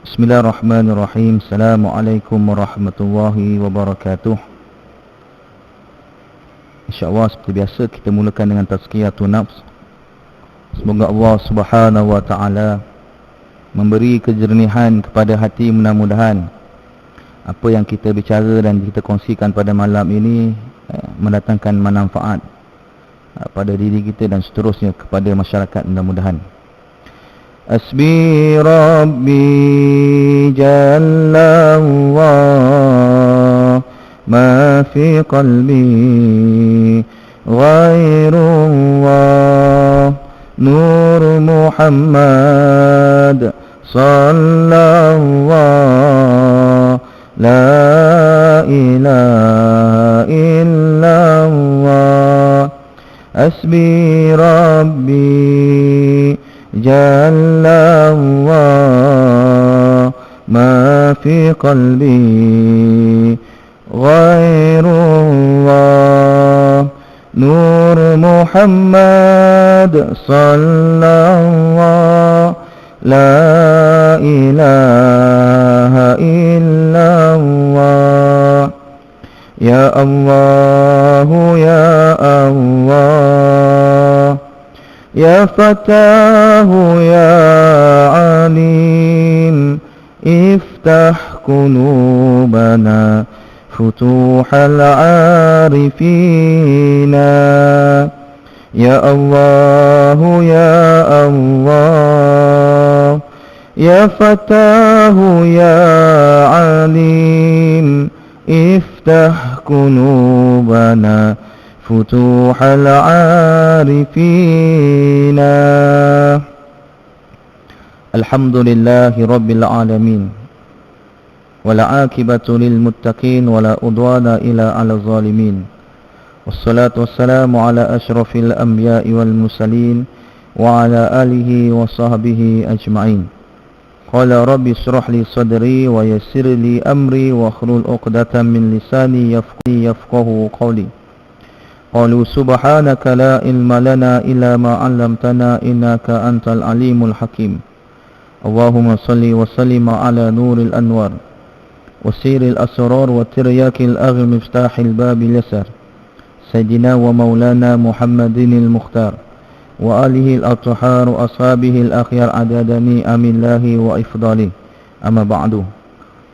Bismillahirrahmanirrahim. Assalamualaikum warahmatullahi wabarakatuh. InsyaAllah seperti biasa kita mulakan dengan tazkiyatun nafs. Semoga Allah subhanahu wa ta'ala memberi kejernihan kepada hati. Mudah-mudahan apa yang kita bicara dan kita kongsikan pada malam ini mendatangkan manfaat pada diri kita dan seterusnya kepada masyarakat, mudah-mudahan. Asbi Rabbi Jalla Allah, ma fi qalbi ghairullah, Nur Muhammad sallallahu, la ilaha illallah. Asbi Rabbi Jalla Allah, ma fi qalbi ghairullah, Nur Muhammad sallallahu, la ilaha illallah. Ya Allah, ya Allah, ya Fatahu ya Alim, iftah qulubana futuhal arifina. Ya Allah, ya Allah, ya Fatahu ya Alim, iftah qulubana futuhal arifina. Alhamdulillahi rabbil alamin, wala akibatu lil muttaqin, wala udwana ila ala zalimin. Wassalatu wassalamu ala ashrafil anbiya'i wal mursalin wa ala alihi wa sahbihi ajma'in. Qala rabbi shrah li sadri wa yassir li amri wa hlul 'uqdatam min lisani yafqahu qawli. Qalu subhanaka la ilma lana illa ma 'allamtana innaka antal alimul hakim. Allahumma salli wa sallim ala nuril anwar wa siril asrar wa tiryakil aghl miftahil babil yasar, Sayyidina wa maulana Muhammadinil Mukhtar wa alihi al-athhar wa ashabihi al-akhyar adadani amillahi wa ifdali. Amma ba'du.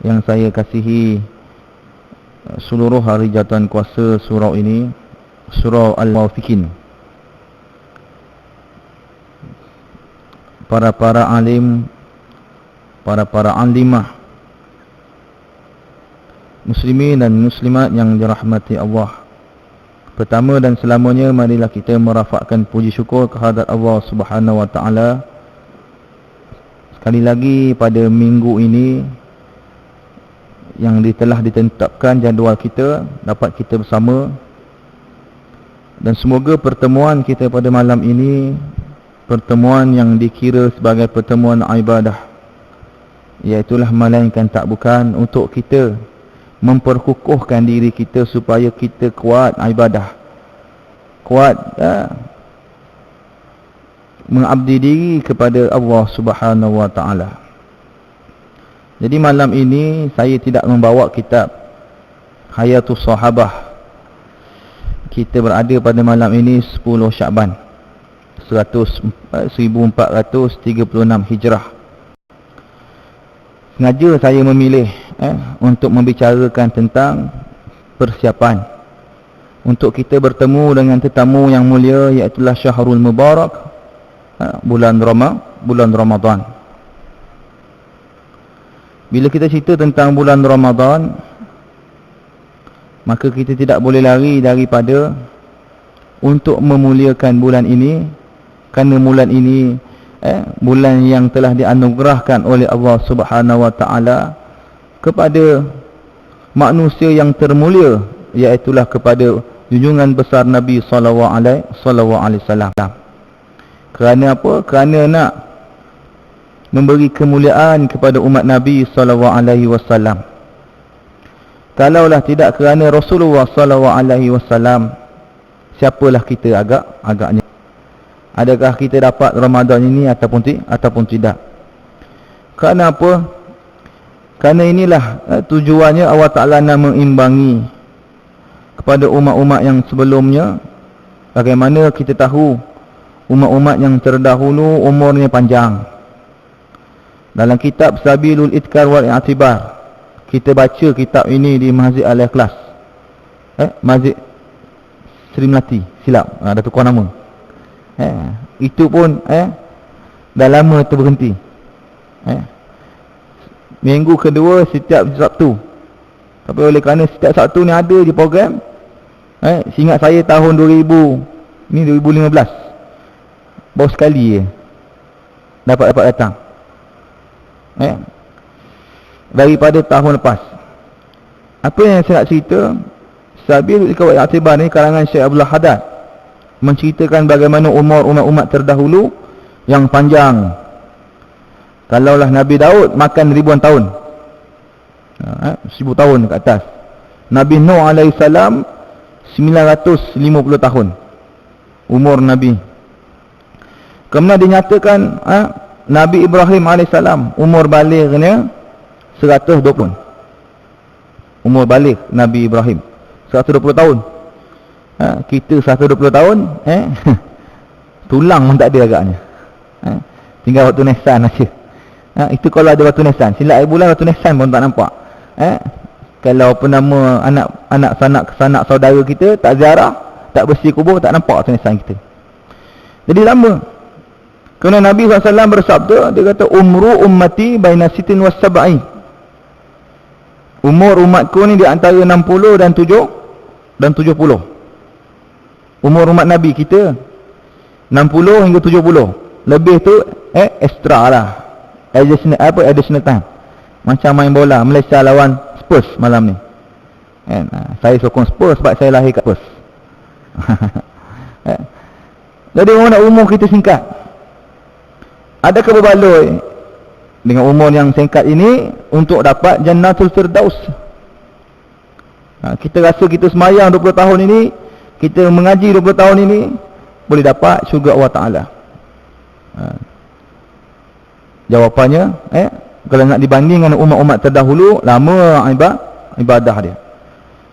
Yang saya kasihi seluruh hari jatuhan kuasa surau ini, surau Al-Muwaffiqin, para alim, para alimah, muslimin dan muslimat yang dirahmati Allah. Pertama dan selamanya, marilah kita merafakkan puji syukur kehadrat Allah Subhanahu wa ta'ala. Sekali lagi pada minggu ini yang telah ditetapkan jadual kita dapat kita bersama, dan semoga pertemuan kita pada malam ini pertemuan yang dikira sebagai pertemuan ibadah, iaitulah melainkan tak bukan untuk kita memperkukuhkan diri kita supaya kita kuat ibadah, kuat mengabdi diri kepada Allah Subhanahu wa ta'ala. Jadi malam ini saya tidak membawa kitab Hayatus Sahabah. Kita berada pada malam ini 10 Syakban 1436 Hijrah. Sengaja saya memilih untuk membicarakan tentang persiapan untuk kita bertemu dengan tetamu yang mulia, iaitulah Syahrul Mubarak, bulan Ramadan. Bila kita cerita tentang bulan Ramadan, maka kita tidak boleh lari daripada untuk memuliakan bulan ini, kerana bulan ini bulan yang telah dianugerahkan oleh Allah Subhanahu wa ta'ala kepada manusia yang termulia, iaitulah kepada junjungan besar Nabi sallallahu alaihi wasallam. Kerana apa? Kerana nak memberi kemuliaan kepada umat Nabi sallallahu alaihi wasallam. Kalaulah tidak kerana Rasulullah sallallahu alaihi wasallam, siapalah kita agaknya? Adakah kita dapat Ramadan ini ataupun tidak? Kerana apa? Kerana inilah tujuannya Allah Ta'ala nak mengimbangi kepada umat-umat yang sebelumnya. Bagaimana kita tahu umat-umat yang terdahulu umurnya panjang. Dalam kitab Sabilul Idkar wal I'tibar, kita baca kitab ini di Masjid Al-Ikhlas, Masjid Seri Melati, silap, ada tukar nama. Itu pun dah lama terberhenti. Minggu kedua setiap Sabtu. Tapi oleh kerana setiap Sabtu ni ada je program. Seingat saya tahun 2000, ni 2015, baru sekali je dapat datang. Daripada tahun lepas. Apa yang saya nak cerita, Sabil Ikawat Atibar ni karangan Syekh Abdullah Haddad, menceritakan bagaimana umur umat-umat terdahulu yang panjang. Kalaulah Nabi Daud makan ribuan tahun, 1000 tahun ke atas. Nabi Nuh alaihissalam 950 tahun umur Nabi. Kemudian dinyatakan Nabi Ibrahim alaihissalam umur balighnya 120. Umur baligh Nabi Ibrahim 120 tahun. Kita 120 tahun tulang pun tak ada agaknya. Tinggal waktu nesan aja. Itu kalau ada waktu nesan. Silap air bulan waktu nesan pun tak nampak. Kalau apa nama anak sanak saudara kita tak ziarah, tak bersih kubur, tak nampak waktu nesan kita. Jadi lama. Kerana Nabi SAW bersabda, dia kata umru ummati baina sitin was sab'in. Umur umatku ni di antara 60 dan 70. Umur umat Nabi kita 60 hingga 70. Lebih tu extra lah. Additional time. Macam main bola Malaysia lawan Spurs malam ni. Saya sokong Spurs sebab saya lahir kat Spurs. Jadi orang nak umur kita singkat. Adakah berbaloi dengan umur yang singkat ini untuk dapat Jannatul Firdaus? Kita rasa kita semayang 20 tahun ini, kita mengaji 20 tahun ini, boleh dapat syurga Allah Ta'ala. Jawapannya, kalau nak dibandingkan umat-umat terdahulu, lama ibadah dia,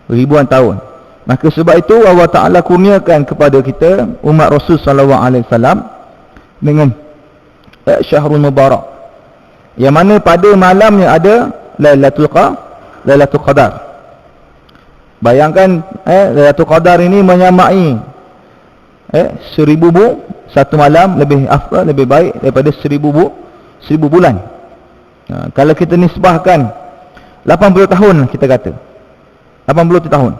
ribuan tahun. Maka sebab itu Allah Ta'ala kurniakan kepada kita umat Rasul SAW dengan Syahrul Mubarak, yang mana pada malamnya ada Lailatul Qadar. Bayangkan Lailatul Qadar ini menyamai 1000 satu malam lebih afdal, lebih baik daripada 1000 bulan. Kalau kita nisbahkan 80 tahun kita kata 80 tahun.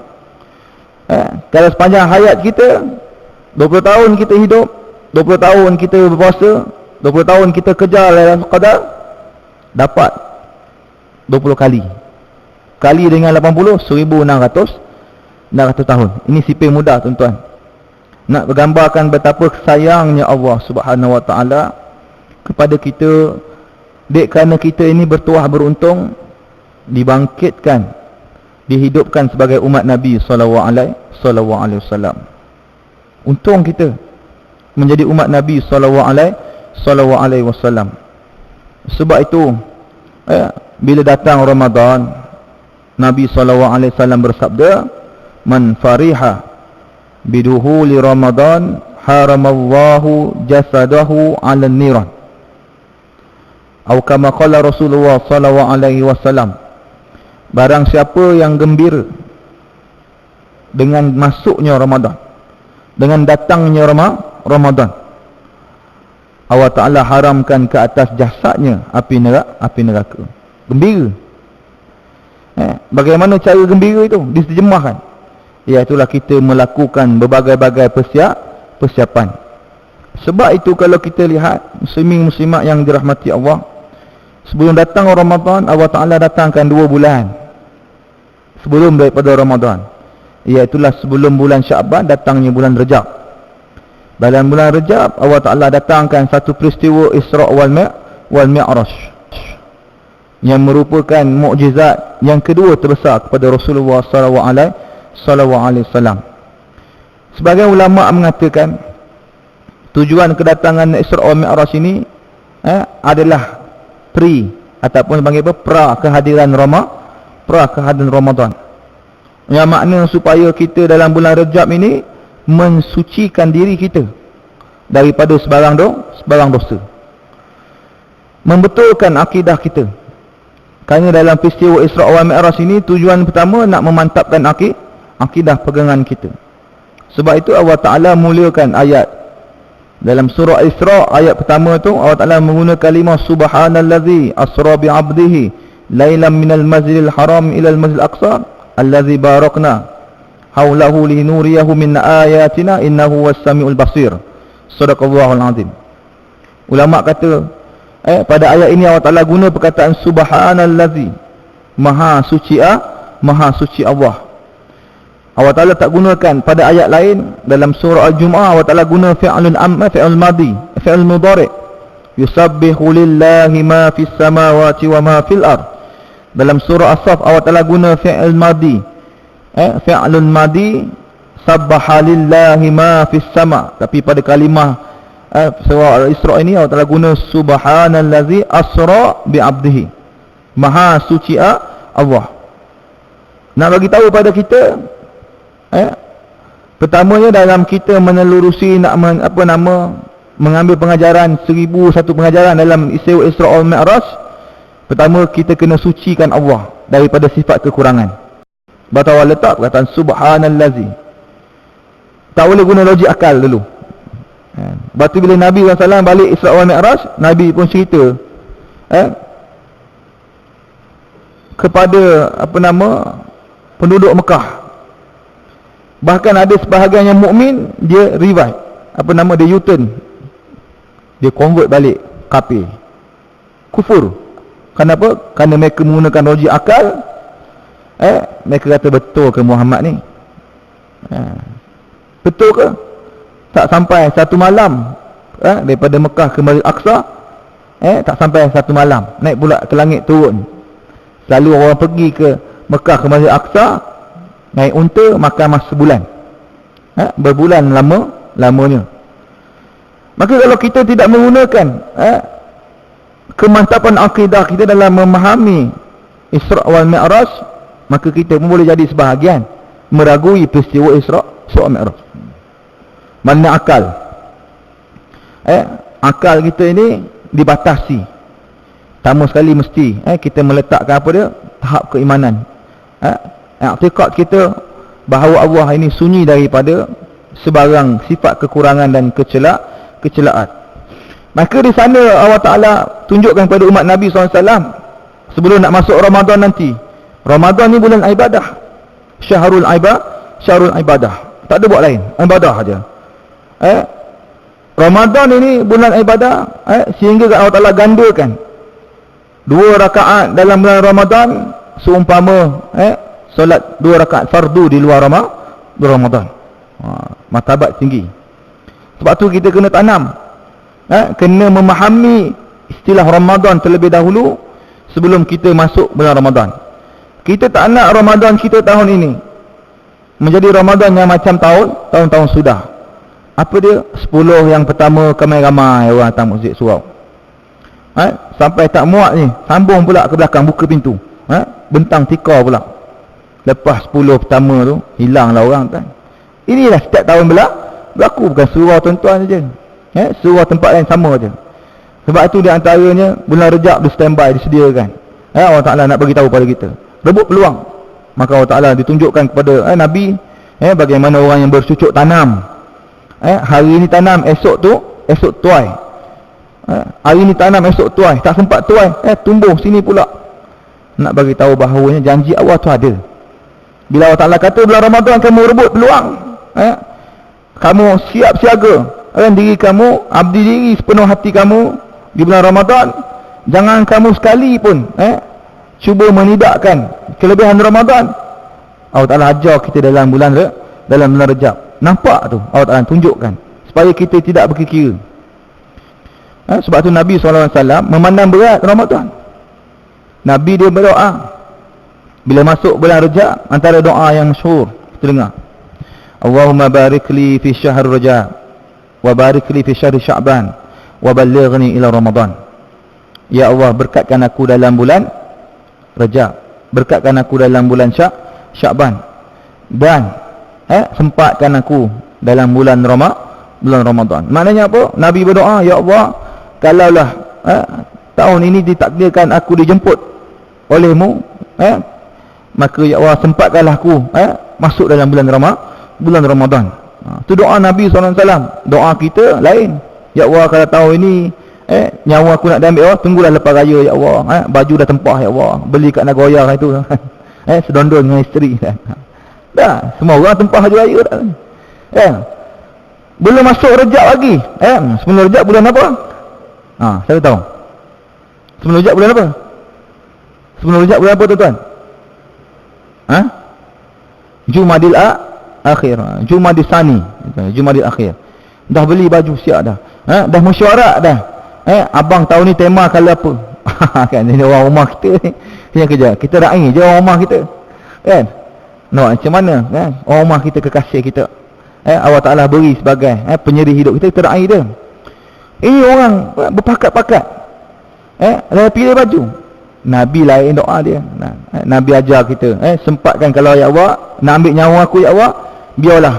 Kalau sepanjang hayat kita 20 tahun kita hidup, 20 tahun kita berpuasa, 20 tahun kita kejar Lailatul Qadar, dapat 20 kali. Kali dengan 80, 1600 tahun. Ini sipir mudah tuan-tuan. Nak bergambarkan betapa sayangnya Allah Subhanahu Wa Taala kepada kita. Dek kerana kita ini bertuah beruntung dibangkitkan, dihidupkan sebagai umat Nabi sallallahu alaihi wasallam. Untung kita menjadi umat Nabi sallallahu alaihi wasallam. Sebab itu bila datang Ramadan, Nabi sallallahu alaihi wasallam bersabda, "Man fariha biduhuli Ramadan haramallahu jasadahu 'alan niran." Atau kama qala Rasulullah sallallahu alaihi wasallam, barang siapa yang gembira dengan masuknya Ramadan, dengan datangnya Ramadan, Allah Ta'ala haramkan ke atas jasadnya api neraka. Gembira. Bagaimana cara gembira itu? Diterjemahkan, iaitulah kita melakukan berbagai-bagai persiapan. Sebab itu kalau kita lihat muslimin muslimat yang dirahmati Allah, sebelum datang Ramadan, Allah Ta'ala datangkan 2 bulan sebelum daripada Ramadan, iaitulah sebelum bulan Syaban datangnya bulan Rajab. Dalam bulan Rajab Allah Ta'ala datangkan satu peristiwa Isra' wal Mi'raj yang merupakan mukjizat yang kedua terbesar kepada Rasulullah sallallahu alaihi wasallam. Sebagian ulama mengatakan tujuan kedatangan Isra' wal Mi'raj ini adalah ataupun panggil apa, kehadiran Ramadan. Yang makna supaya kita dalam bulan Rajab ini mensucikan diri kita daripada sebarang dosa, membetulkan akidah kita. Kerana dalam peristiwa Isra' wal Mi'raj ini tujuan pertama nak memantapkan akidah pegangan kita. Sebab itu Allah Ta'ala muliakan ayat dalam surah Isra' ayat pertama tu. Allah Ta'ala menggunakan kalimah subhanallazi asra bi'abdihi lailan minal masjidil haram ilal masjidil aqsa allazi barakna haulahu linuriyahu min ayatina innahu was-sami'ul basir. Sadaqallahul azim. Ulama kata pada ayat ini Allah Ta'ala guna perkataan subhanallazi, maha suci Allah. Allah Ta'ala tak gunakan pada ayat lain. Dalam surah Al-Jumu'ah Allah Ta'ala guna fi'lun amma, fi'l madi, fi'l mudhari'. Yusabbihu lillahi ma fis samawati wa ma fil ard. Dalam surah As-Saff Allah Ta'ala guna fi'l madi, fi'lun madi, sabbaha lillahi ma fis sama. Tapi pada kalimah surah Al-Isra' ini Allah Ta'ala guna subhanallazi asra bi'abdihi, maha suci Allah. Nak bagi tahu pada kita, pertamanya dalam kita menelurusi nak mengambil pengajaran 1001 pengajaran dalam istiwa Isra' wal Mi'raj. Pertama kita kena sucikan Allah daripada sifat kekurangan. Batal Allah letak perkataan subhanallazi. Tak boleh guna logik akal dulu. Lepas tu bila Nabi SAW balik Isra' wal Mi'raj, Nabi pun cerita kepada penduduk Mekah. Bahkan ada sebahagian yang mukmin, dia revive, dia U-turn, dia convert balik kafir, kufur. Kenapa? Kerana mereka menggunakan logik akal. Mereka kata betul ke Muhammad ni? Betul ke? Tak sampai satu malam daripada Mekah ke Masjid Aqsa, tak sampai satu malam, naik pula ke langit turun. Selalu orang pergi ke Mekah ke Masjid Aqsa naik unta, makan masa sebulan, berbulan lamanya. Maka kalau kita tidak menggunakan kemantapan akidah kita dalam memahami Isra' wal Mi'raj, maka kita pun boleh jadi sebahagian meragui peristiwa Isra' wal Mi'raj. Mana akal, akal kita ini dibatasi. Pertama sekali mesti kita meletakkan tahap keimanan, i'tiqad kita bahawa Allah ini sunyi daripada sebarang sifat kekurangan dan kecelaan. Maka di sana Allah Ta'ala tunjukkan kepada umat Nabi SAW sebelum nak masuk Ramadan nanti. Ramadan ni bulan ibadah, syahrul ibadah, tak ada buat lain, ibadah saja. Ramadan ini bulan ibadah, sehingga Allah Ta'ala gandakan 2 rakaat dalam bulan Ramadan seumpama solat 2 rakaat fardu di luar Ramadan. Martabat tinggi. Sebab tu kita kena tanam, kena memahami istilah Ramadan terlebih dahulu sebelum kita masuk bulan Ramadan. Kita tak nak Ramadan kita tahun ini menjadi Ramadan yang macam tahun-tahun sudah. Apa dia? 10 yang pertama ramai-ramai orang datang masjid surau. Sampai tak muat ni, sambung pula ke belakang, buka pintu. Bentang tikar pula. Lepas 10 pertama tu, hilanglah orang kan. Inilah setiap tahun berlaku, bukan surau tuan-tuan saja. Surau tempat lain sama je. Sebab itu di antaranya bulan Rejab dia standby, disediakan. Allah Ta'ala nak bagi tahu pada kita, rebut peluang. Maka Allah Ta'ala ditunjukkan kepada Nabi bagaimana orang yang bercucuk tanam. Hari ini tanam, esok tuai. Hari ini tanam, esok tuai. Tak sempat tuai, tumbuh sini pula. Nak bagi tahu bahawanya janji Allah tu ada. Bila Allah Ta'ala kata bulan Ramadan kamu rebut peluang, kamu siap siaga, diri kamu, abdi diri sepenuh hati kamu di bulan Ramadan. Jangan kamu sekali pun cuba menidakkan kelebihan Ramadan. Allah Ta'ala ajar kita dalam bulan Rejab. Nampak tu Allah Ta'ala tunjukkan supaya kita tidak berkira. Sebab tu Nabi SAW memandang berat Ramadan. Nabi dia berdoa bila masuk bulan Rejab, antara doa yang masyhur kita dengar, Allahumma barik li fi syahr Rejab wa barik li fi syahr Sya'ban wa ballighni ila Ramadan. Ya Allah, berkatkan aku dalam bulan Rajab, berkatkan aku dalam bulan Syakban, dan sempatkan aku dalam bulan Ramadan. Maknanya apa? Nabi berdoa, ya Allah, kalaulah tahun ini ditakdirkan aku dijemput olehmu, maka ya Allah, sempatkanlah aku masuk dalam bulan Ramadan. Itu doa Nabi SAW. Doa kita lain. Ya Allah, kalau tahun ini nyawa aku nak diambil, Allah, tunggulah lepas raya ya Allah. Baju dah tempah ya Allah, beli kat Nagoya itu. Sedondon dengan isteri. Dah, semua orang tempah baju raya dah. Belum masuk Rejab lagi. Sebelum Rejab bulan apa? Saya tahu. Sebelum Rejab bulan apa? Sebelum Rejab bulan apa tuan-tuan? Jumadil Akhir, Jumadil Sani, Jumadil Akhir. Dah beli baju siap dah. Dah mesyuarat dah. Abang tahun ni tema kali apa? Kan ini orang rumah kita ni. Yang kerja, kita raih je orang rumah kita. Kan? Macam mana kan? Orang rumah kita, kekasih kita. Allah Ta'ala beri sebagai penyeri hidup kita, kita raih dia. Ini orang berpakat-pakat. Dah pilih baju. Nabi lain doa dia. Nabi ajar kita, sempatkan kalau ya Allah nak ambil nyawa aku ya Allah, biarlah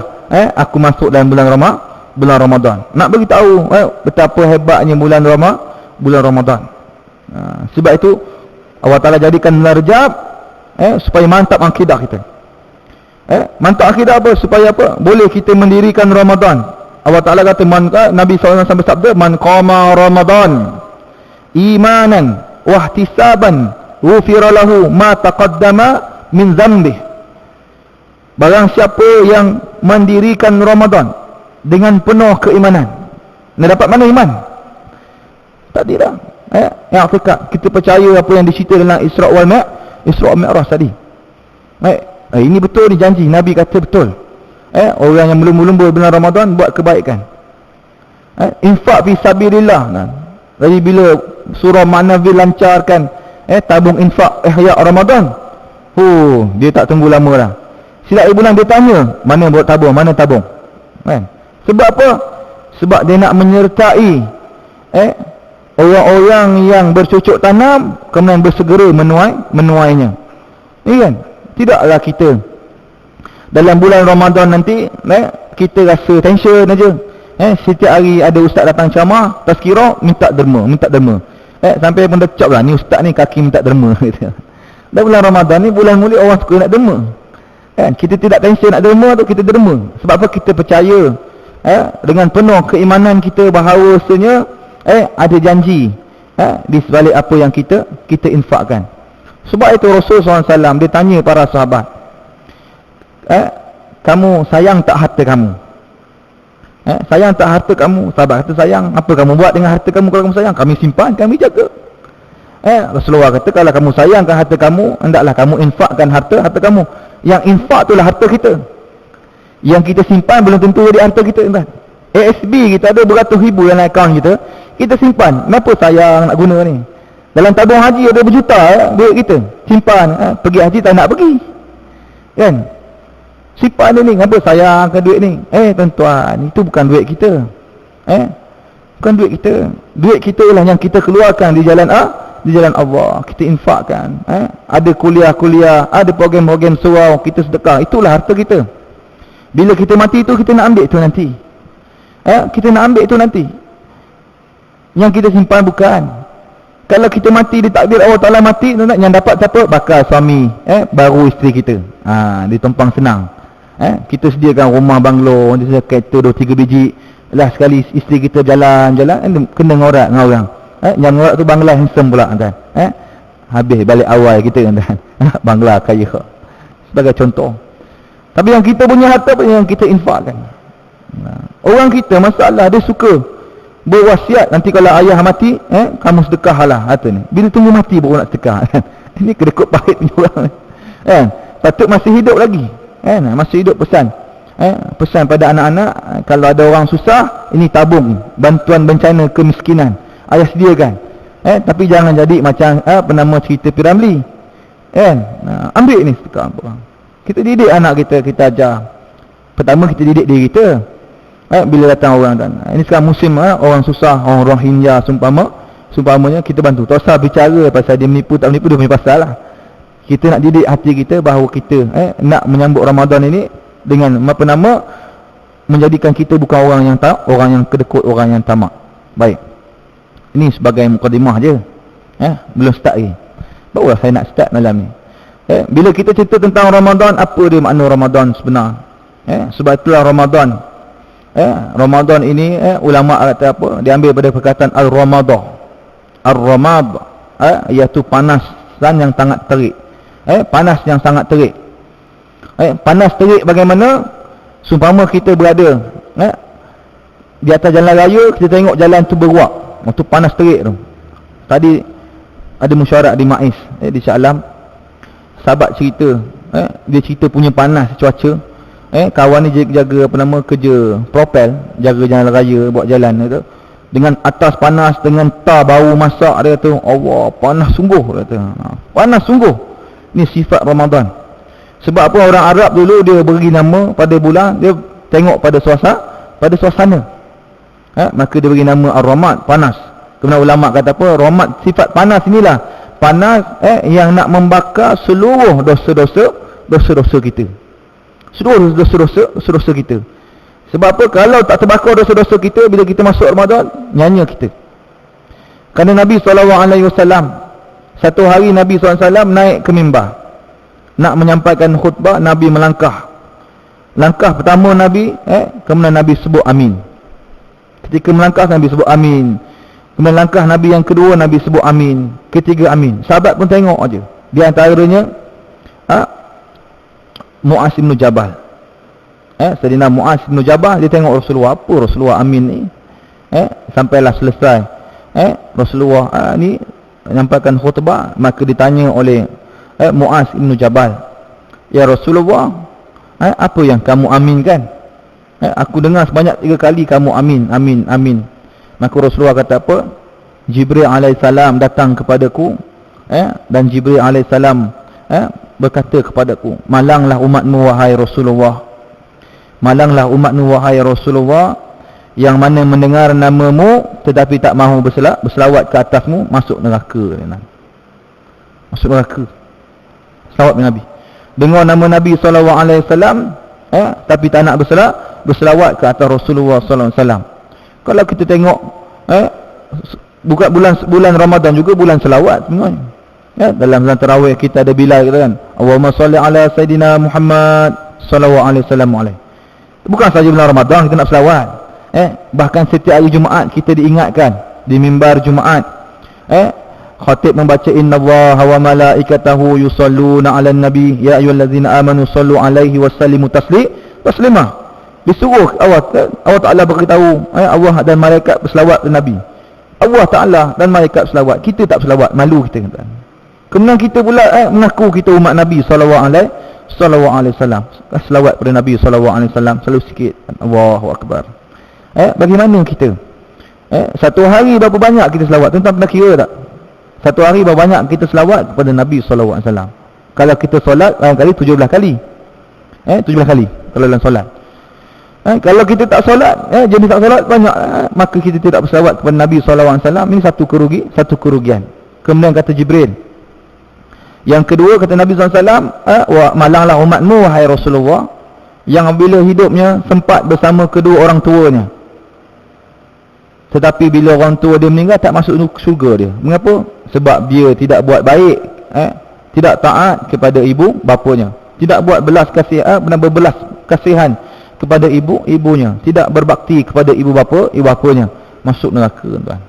aku masuk dalam bulan Ramadan. Nak beritahu betapa hebatnya bulan Ramadan. Sebab itu Allah Ta'ala jadikan bulan Rajab supaya mantap akidah kita. Mantap akidah apa? Supaya apa? Boleh kita mendirikan Ramadan. Allah Ta'ala kata, Nabi SAW bersabda, man qama Ramadan imanan wahtisaban ghufira lahu ma taqaddama min dhanbih. Barang siapa yang mendirikan Ramadan dengan penuh keimanan, nak dapat mana iman? Tak ada. Yang kita percaya apa yang dicerita dalam Isra' wal Mi'raj tadi. Ini betul, ni janji Nabi kata betul. Orang yang berlumba-lumba bulan Ramadan buat kebaikan. Infak fi sabilillah. Jadi bila surah Ma'nawi lancarkan tabung infak ihya Ramadan, dia tak tunggu lama dah. Silap bulan dia tanya, mana buat tabung, mana tabung. Sebab apa? Sebab dia nak menyertai orang-orang yang bercocok tanam kemudian bersegera menuainya. Kan? Tidaklah kita dalam bulan Ramadan nanti kita rasa tension aja. Setiap hari ada ustaz datang ceramah, tazkirah, minta derma. Sampai pun dah cap lah, ni ustaz ni kaki minta derma. Dan bulan Ramadan ni bulan mulia, orang suka nak derma. Kita tidak tension nak derma tu, kita derma. Sebab apa? Kita percaya dengan penuh keimanan kita bahawasanya ada janji di sebalik apa yang kita infakkan. Sebab itu Rasulullah SAW dia tanya para sahabat, kamu sayang tak harta kamu? Sayang tak harta kamu? Sahabat kata sayang. Apa kamu buat dengan harta kamu kalau kamu sayang? Kami simpan, kami jaga. Rasulullah kata, kalau kamu sayangkan harta kamu, hendaklah kamu infakkan harta kamu. Yang infak itulah harta kita. Yang kita simpan belum tentu jadi harta kita. ASB kita ada beratus ribu dalam akaun kita, kita simpan. Kenapa sayang nak guna ni? Dalam tabung haji ada berjuta duit kita simpan. Pergi haji tak nak pergi, kan? Simpan dia ni, kenapa sayangkan duit ni? Tuan-tuan, itu bukan duit kita. Bukan duit kita. Duit kita ialah yang kita keluarkan di jalan Allah. Kita infakkan. Ada kuliah-kuliah, ada program-program surau, kita sedekah. Itulah harta kita. Bila kita mati itu, kita nak ambil itu nanti. Kita nak ambil itu nanti. Yang kita simpan bukan. Kalau kita mati, ditakdir Allah Ta'ala mati, yang dapat siapa? Bakal suami, baru isteri kita. Ditumpang senang. Kita sediakan rumah banglo, dia kereta 2-3 biji. Lah sekali isteri kita jalan-jalan, kena ngorak dengan orang. Yang ngorak tu bangla handsome pula kan. Habis balik awal kita kan. Bangla kaya. Sebagai contoh. Tapi yang kita punya harta apa yang kita infakkan. Orang kita masalah dia suka berwasiat, nanti kalau ayah mati, kamu sedekahlah harta ni. Bila tunggu mati baru nak sedekah. Ini kedekut pahit punya orang. Patut masih hidup lagi. Masih hidup pesan. Pesan pada anak-anak, kalau ada orang susah, ini tabung bantuan bencana kemiskinan. Ayah sediakan. Tapi jangan jadi macam cerita Piramli. Ambil ni sedekah orang. Kita didik anak kita, kita ajar. Pertama kita didik diri kita. Bila datang orang dan ini sekarang musim orang susah, orang Rohingya seumpama, Seumpamanya kita bantu, tak usah bicara pasal dia menipu tak menipu, dia punya pasal lah. Kita nak didik hati kita bahawa kita nak menyambut Ramadan ini dengan apa nama, menjadikan kita bukan orang yang orang yang kedekut, orang yang tamak. Baik, ini sebagai mukadimah je, belum start lagi. Barulah saya nak start malam ni. Bila kita cerita tentang Ramadan, apa dia makna Ramadan sebenar? Sebab itulah Ramadan, Ramadan ini ulama kata apa, diambil pada perkataan al-ramadah. Ar-ramad, iaitu panasan yang sangat terik. Panas yang sangat terik. Panas terik bagaimana? Seumpama kita berada di atas jalan raya, kita tengok jalan tu beruap, waktu panas terik tu. Tadi ada mesyuarat di Maiz, di Shah Alam. Sahabat cerita, dia cerita punya panas cuaca. Kawan ni jaga apa nama, kerja propel, jaga jalan raya, buat jalan tu. Dengan atas panas, dengan tar bau masak, dia kata, Allah, panas sungguh, dia kata. Panas sungguh. Ni sifat Ramadan. Sebab apa, orang Arab dulu dia beri nama pada bulan, dia tengok pada suasana. Maka dia beri nama Ar-Ramad, panas. Kemudian ulama kata apa, Ramad, sifat panas inilah panas yang nak membakar seluruh dosa-dosa kita. Seluruh dosa-dosa kita. Sebab apa? Kalau tak terbakar dosa-dosa kita, bila kita masuk Ramadan, nyanyi kita. Kerana Nabi SAW, satu hari Nabi SAW naik ke mimbar, nak menyampaikan khutbah. Nabi melangkah. Langkah pertama Nabi, kemudian Nabi sebut amin. Ketika melangkah, Nabi sebut amin. Kemudian langkah Nabi yang kedua, Nabi sebut amin. Ketiga amin. Sahabat pun tengok aja. Di antaranya Mu'az bin Jabal. Sayyidina Mu'az bin Jabal, dia tengok Rasulullah, apa Rasulullah amin ni. Sampailah selesai. Rasulullah ni menyampaikan khutbah, maka ditanya oleh Mu'az bin Jabal, ya Rasulullah, apa yang kamu aminkan? Aku dengar sebanyak 3 kali kamu amin, amin, amin. Maka Rasulullah kata apa? Jibril alaihissalam datang kepadaku, dan Jibril alaihissalam berkata kepadaku, malanglah umatmu wahai Rasulullah. Malanglah umatmu wahai Rasulullah, yang mana mendengar namamu tetapi tak mahu berselawat ke atasmu, masuk neraka. Masuk neraka. Selawat Nabi. Dengar nama Nabi SAW, tapi tak nak berselawat ke atas Rasulullah SAW. Kalau kita tengok, bukan bulan Ramadan juga bulan selawat sebenarnya. Dalam tarawih kita ada Bilal kata kan, Allahumma salli ala Sayyidina Muhammad sallallahu alaihi wasallam. Bukan saja bulan Ramadan kita nak selawat. Bahkan setiap hari Jumaat kita diingatkan di mimbar Jumaat. Khatib membaca innallaha wa malaikatahu yusalluna 'alan nabi ya ayyuhallazina amanu sallu 'alaihi wasallimu taslima. Disuruh Allah Taala beritahu, Allah dan malaikat berselawat kepada Nabi. Allah Taala dan malaikat berselawat, kita tak berselawat, malu kita kata. Kemudian kita pula mengaku kita umat Nabi sallallahu alaihi wasallam. Selawat pada Nabi sallallahu alaihi wasallam selalu sikit. Allahu akbar. Bagaimana kita? Satu hari berapa banyak kita selawat? Tuan-tuan pernah kira tak? Satu hari berapa banyak kita selawat kepada Nabi sallallahu alaihi wasallam? Kalau kita solat barangkali 17 kali. 17 kali kalau dalam solat. Kalau kita tak solat, jenis tak solat banyak, maka kita tidak berselawat kepada Nabi sallallahu alaihi wasallam. Ini satu kerugian. Kemudian kata Jibril, yang kedua kata Nabi SAW, malanglah umatmu wahai Rasulullah, yang bila hidupnya sempat bersama kedua orang tuanya, tetapi bila orang tua dia meninggal tak masuk syurga dia. Mengapa? Sebab dia tidak buat baik, tidak taat kepada ibu bapanya, tidak buat berbelas kasihan kepada ibunya, tidak berbakti kepada ibu bapanya, masuk neraka tuan.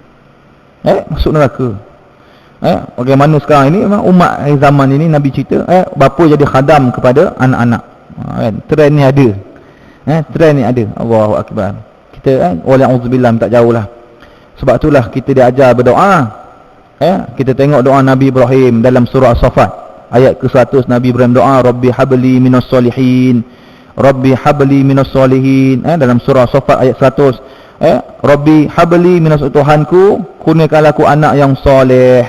Masuk neraka. Bagaimana sekarang ini memang umat zaman ini, Nabi cerita bapa jadi khadam kepada anak-anak. Trend ni ada. Trend ni ada. Allahu akbar. Kita wa'alaikumsalam tak jauh lah. Sebab itulah kita diajar berdoa. Kita tengok doa Nabi Ibrahim dalam surah As-Saffat ayat ke-100. Nabi Ibrahim doa, Rabbi habli minas solihin, Rabbi habli minas solihin. Dalam surah As-Saffat ayat 100, Rabbi habli minas, Tuhanku kurniakanlah aku anak yang soleh,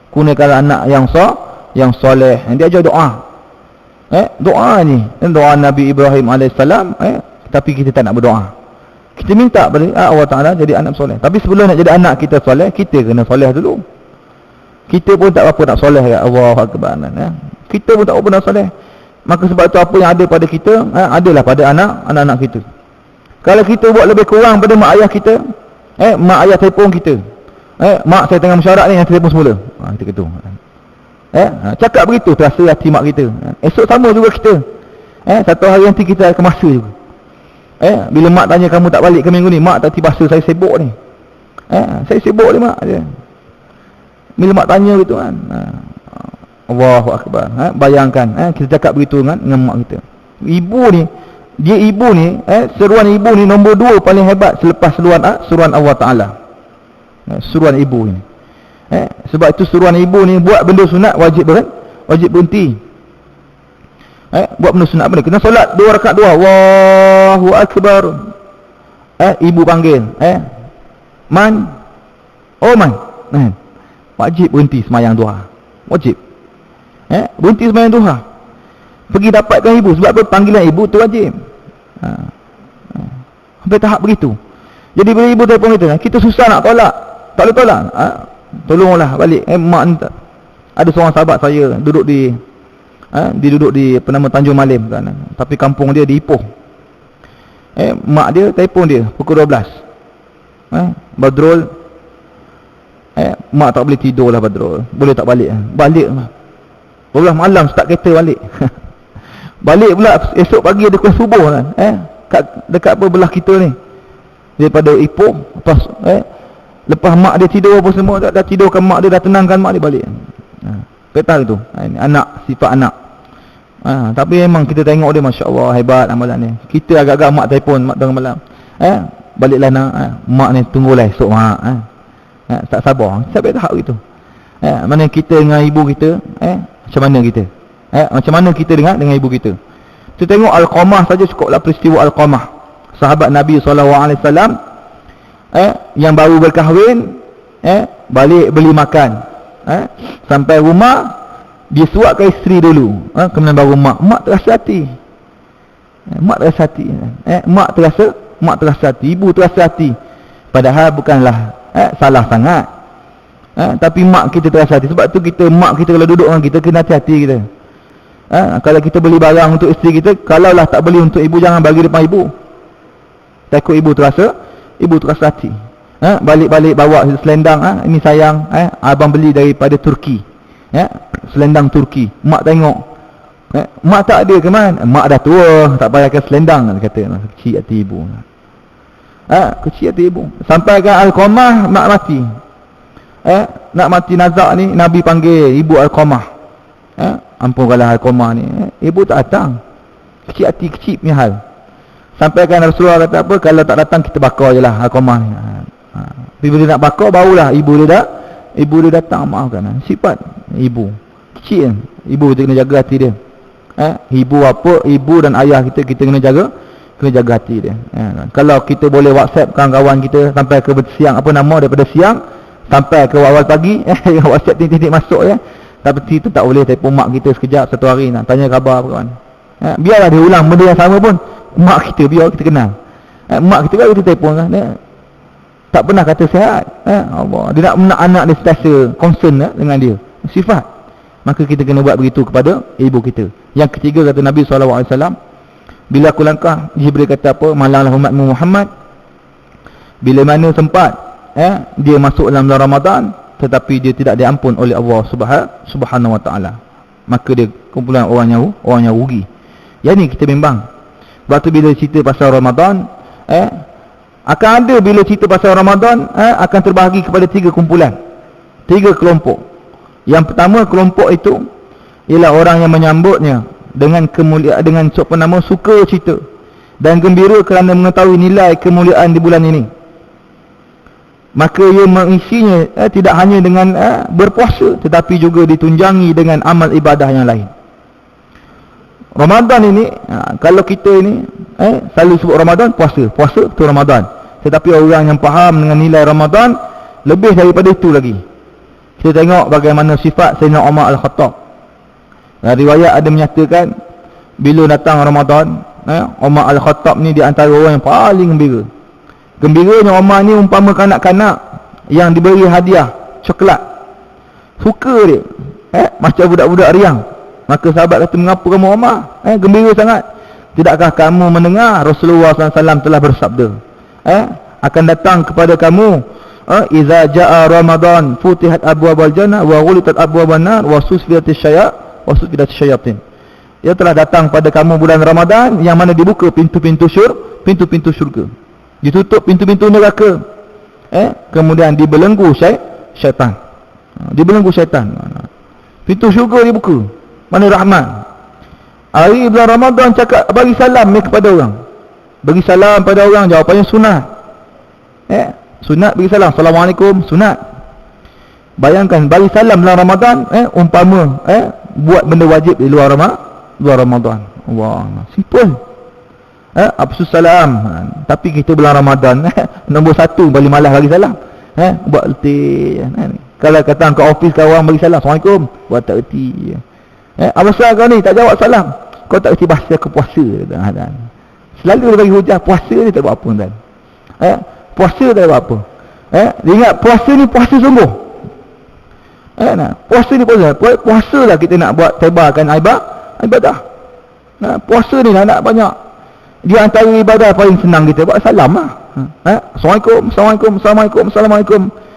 kurniakanlah anak yang soleh. Dia ajar doa. Doa ni doa Nabi Ibrahim AS, tapi kita tak nak berdoa. Kita minta pada Allah Ta'ala jadi anak soleh. Tapi sebelum nak jadi anak kita soleh, kita kena soleh dulu. Kita pun tak apa nak soleh kat Allah Akbar, ya. Kita pun tak apa nak soleh. Maka sebab tu apa yang ada pada kita, adalah pada anak-anak kita. Kalau kita buat lebih kurang pada mak ayah kita, mak ayah telefon kita, mak saya tengah mesyuarat ni, yang telefon semula, kita kata cakap begitu, terasa hati mak kita. Esok sama juga kita, satu hari nanti kita akan masa juga. Bila mak tanya, kamu tak balik ke minggu ni? Mak tak tiba-tiba, saya sibuk ni. Saya sibuk ni mak. Bila mak tanya gitu kan, Allahu Akbar. Bayangkan, kita cakap begitu kan dengan mak kita. Ibu ni, seruan ibu ni nombor 2 paling hebat selepas seruan Allah Ta'ala. Seruan ibu ni. Sebab itu seruan ibu ni, buat benda sunat wajib berhenti. Buat benda sunat benda. Kena solat 2 rakaat 2. Allahu Akbar. Ibu panggil. Man. Oh man. Wajib berhenti semayang duha. Wajib. Berhenti semayang duha. Pergi dapatkan ibu. Sebab apa? Panggilan ibu tu wajib. Sampai tahap begitu. Jadi bila ibu telefon kita susah nak tolak. Tak boleh tolak. Tolonglah balik. Mak ni tak. Ada seorang sahabat saya duduk di dia duduk di Tanjung Malim kan. Tapi kampung dia di Ipoh. Mak dia telefon dia pukul 12. Badrul, mak tak boleh tidur lah Badrul. Boleh tak balik? Balik lah. 12 malam start kereta balik. Balik pula esok pagi ada kuliah subuh kan. Dekat belah kita ni. Daripada Ipoh, lepas mak dia tidur apa semua, dah tidurkan mak dia, dah tenangkan mak dia, balik. Kata tu. Ini anak, sifat anak. Tapi memang kita tengok dia, Masya Allah, hebat amalan ni. Kita agak-agak mak telefon mak tengah malam. Baliklah nak. Mak ni tunggulah esok mak. Tak sabar. Sampai tahap gitu. Mana kita dengan ibu kita, macam mana kita? Macam mana kita dengan ibu kita? Kita tengok Al-Qamah saja cukuplah peristiwa Al-Qamah. Sahabat Nabi SAW, yang baru berkahwin, balik beli makan. Sampai rumah, dia suapkan isteri dulu. Kemudian baru mak terasa hati. Mak terasa hati. Mak terasa hati. Ibu terasa hati. Padahal bukanlah salah sangat. Tapi mak kita terasa hati. Sebab tu mak kita kalau duduk dengan kita, kena hati-hati kita. Kalau kita beli barang untuk isteri kita, kalaulah tak beli untuk ibu, jangan bagi depan ibu. Takut ibu terasa hati. Balik-balik bawa selendang, ini sayang, abang beli daripada Turki. Selendang Turki. Mak tengok, mak tak ada ke mana? Mak dah tua, tak payahkan selendang, kata. Kecil hati ibu. Kecil hati ibu. Sampai ke Al-Qamah nak mati. Nak mati nazak ni, Nabi panggil ibu Al-Qamah. Ampunkanlah Al-Qamah ni. Ibu tak datang. Kecil hati, kecil punya hal. Sampai kan Rasulullah kata apa, kalau tak datang kita bakar je lah Al-Qamah ni. Bila dia nak bakar, barulah ibu dia datang, maafkan. Sifat ibu kecil, ibu kita kena jaga hati dia. Ibu apa, ibu dan ayah kita kena jaga hati dia. Kalau kita boleh WhatsApp kawan-kawan kita sampai ke siang, daripada siang sampai ke awal pagi, WhatsApp titik-titik masuk ya. Tapi itu tak boleh telefon mak kita sekejap satu hari nak tanya khabar apa kawan. Biarlah dia ulang benda yang sama pun, mak kita biar kita kenal. Mak kita kita telefon kan. Tak pernah kata sihat. Allah. Dia nak anak dia sentiasa concern dengan dia. Sifat. Maka kita kena buat begitu kepada ibu kita. Yang ketiga kata Nabi SAW, bila aku langkah, Jibril kata apa? Malanglah umatmu Muhammad. Bila mana sempat, dia masuk dalam bulan Ramadan, tetapi dia tidak diampun oleh Allah Subhanahu Wa Taala. Maka dia kumpulan orang yang rugi. Yang ni kita bimbang. Sebab tu bila cerita pasal Ramadan, akan ada bila cerita pasal Ramadan, akan terbahagi kepada 3 kumpulan, 3 kelompok. Yang pertama kelompok itu ialah orang yang menyambutnya dengan kemuliaan, dengan suka cerita dan gembira kerana mengetahui nilai kemuliaan di bulan ini. Maka ia mengisinya tidak hanya dengan berpuasa, tetapi juga ditunjangi dengan amal ibadah yang lain. Ramadan ini, kalau kita ini selalu sebut Ramadan, puasa tu Ramadan. Tetapi orang yang faham dengan nilai Ramadan, lebih daripada itu lagi. Kita tengok bagaimana sifat Sayyidina Umar Al-Khattab. Riwayat ada menyatakan, bila datang Ramadan, Umar Al-Khattab ni di antara orang yang paling gembira. Gembiranya Umar ni umpama kanak-kanak yang diberi hadiah coklat. Suka dia. Macam budak-budak riang. Maka sahabat kata, mengapa kamu Umar? Gembira sangat. Tidakkah kamu mendengar Rasulullah SAW telah bersabda, akan datang kepada kamu, iza jaa Ramadan futihat abwabal jannah wa ghuliqat abwaban nar wa susfidatis syayatin. Ia telah datang pada kamu bulan Ramadan yang mana dibuka pintu-pintu syurga. Ditutup pintu-pintu neraka. Kemudian dibelenggu syaitan. Dibelenggu syaitan. Pintu syurga dibuka. Mana rahmat. Hari bulan Ramadan cakap bagi salam kepada orang. Bagi salam pada orang, jawapannya sunat. Sunat bagi salam. Assalamualaikum, sunat. Bayangkan bagi salam bulan Ramadan, umpama buat benda wajib di luar Ramadan. Allah, simple. Absus salam. Tapi kita bulan Ramadan, nombor 1 paling malas bagi salam. Buat letih. Kalau kata ke office kawan bagi salam, Assalamualaikum, buat tak erti. Apa salah kau ni tak jawab salam? Kau tak erti bahasa ke puasa. Selalu dia bagi hujah puasa ni tak buat apa tuan. Puasa tak buat apa. Dia ingat puasa ni puasa sungguh. Puasa ni puasa lah kita nak buat tebarkan ibadah. Puasa ni nak banyak. Dia antara ibadah paling senang kita buat salam lah. Assalamualaikum.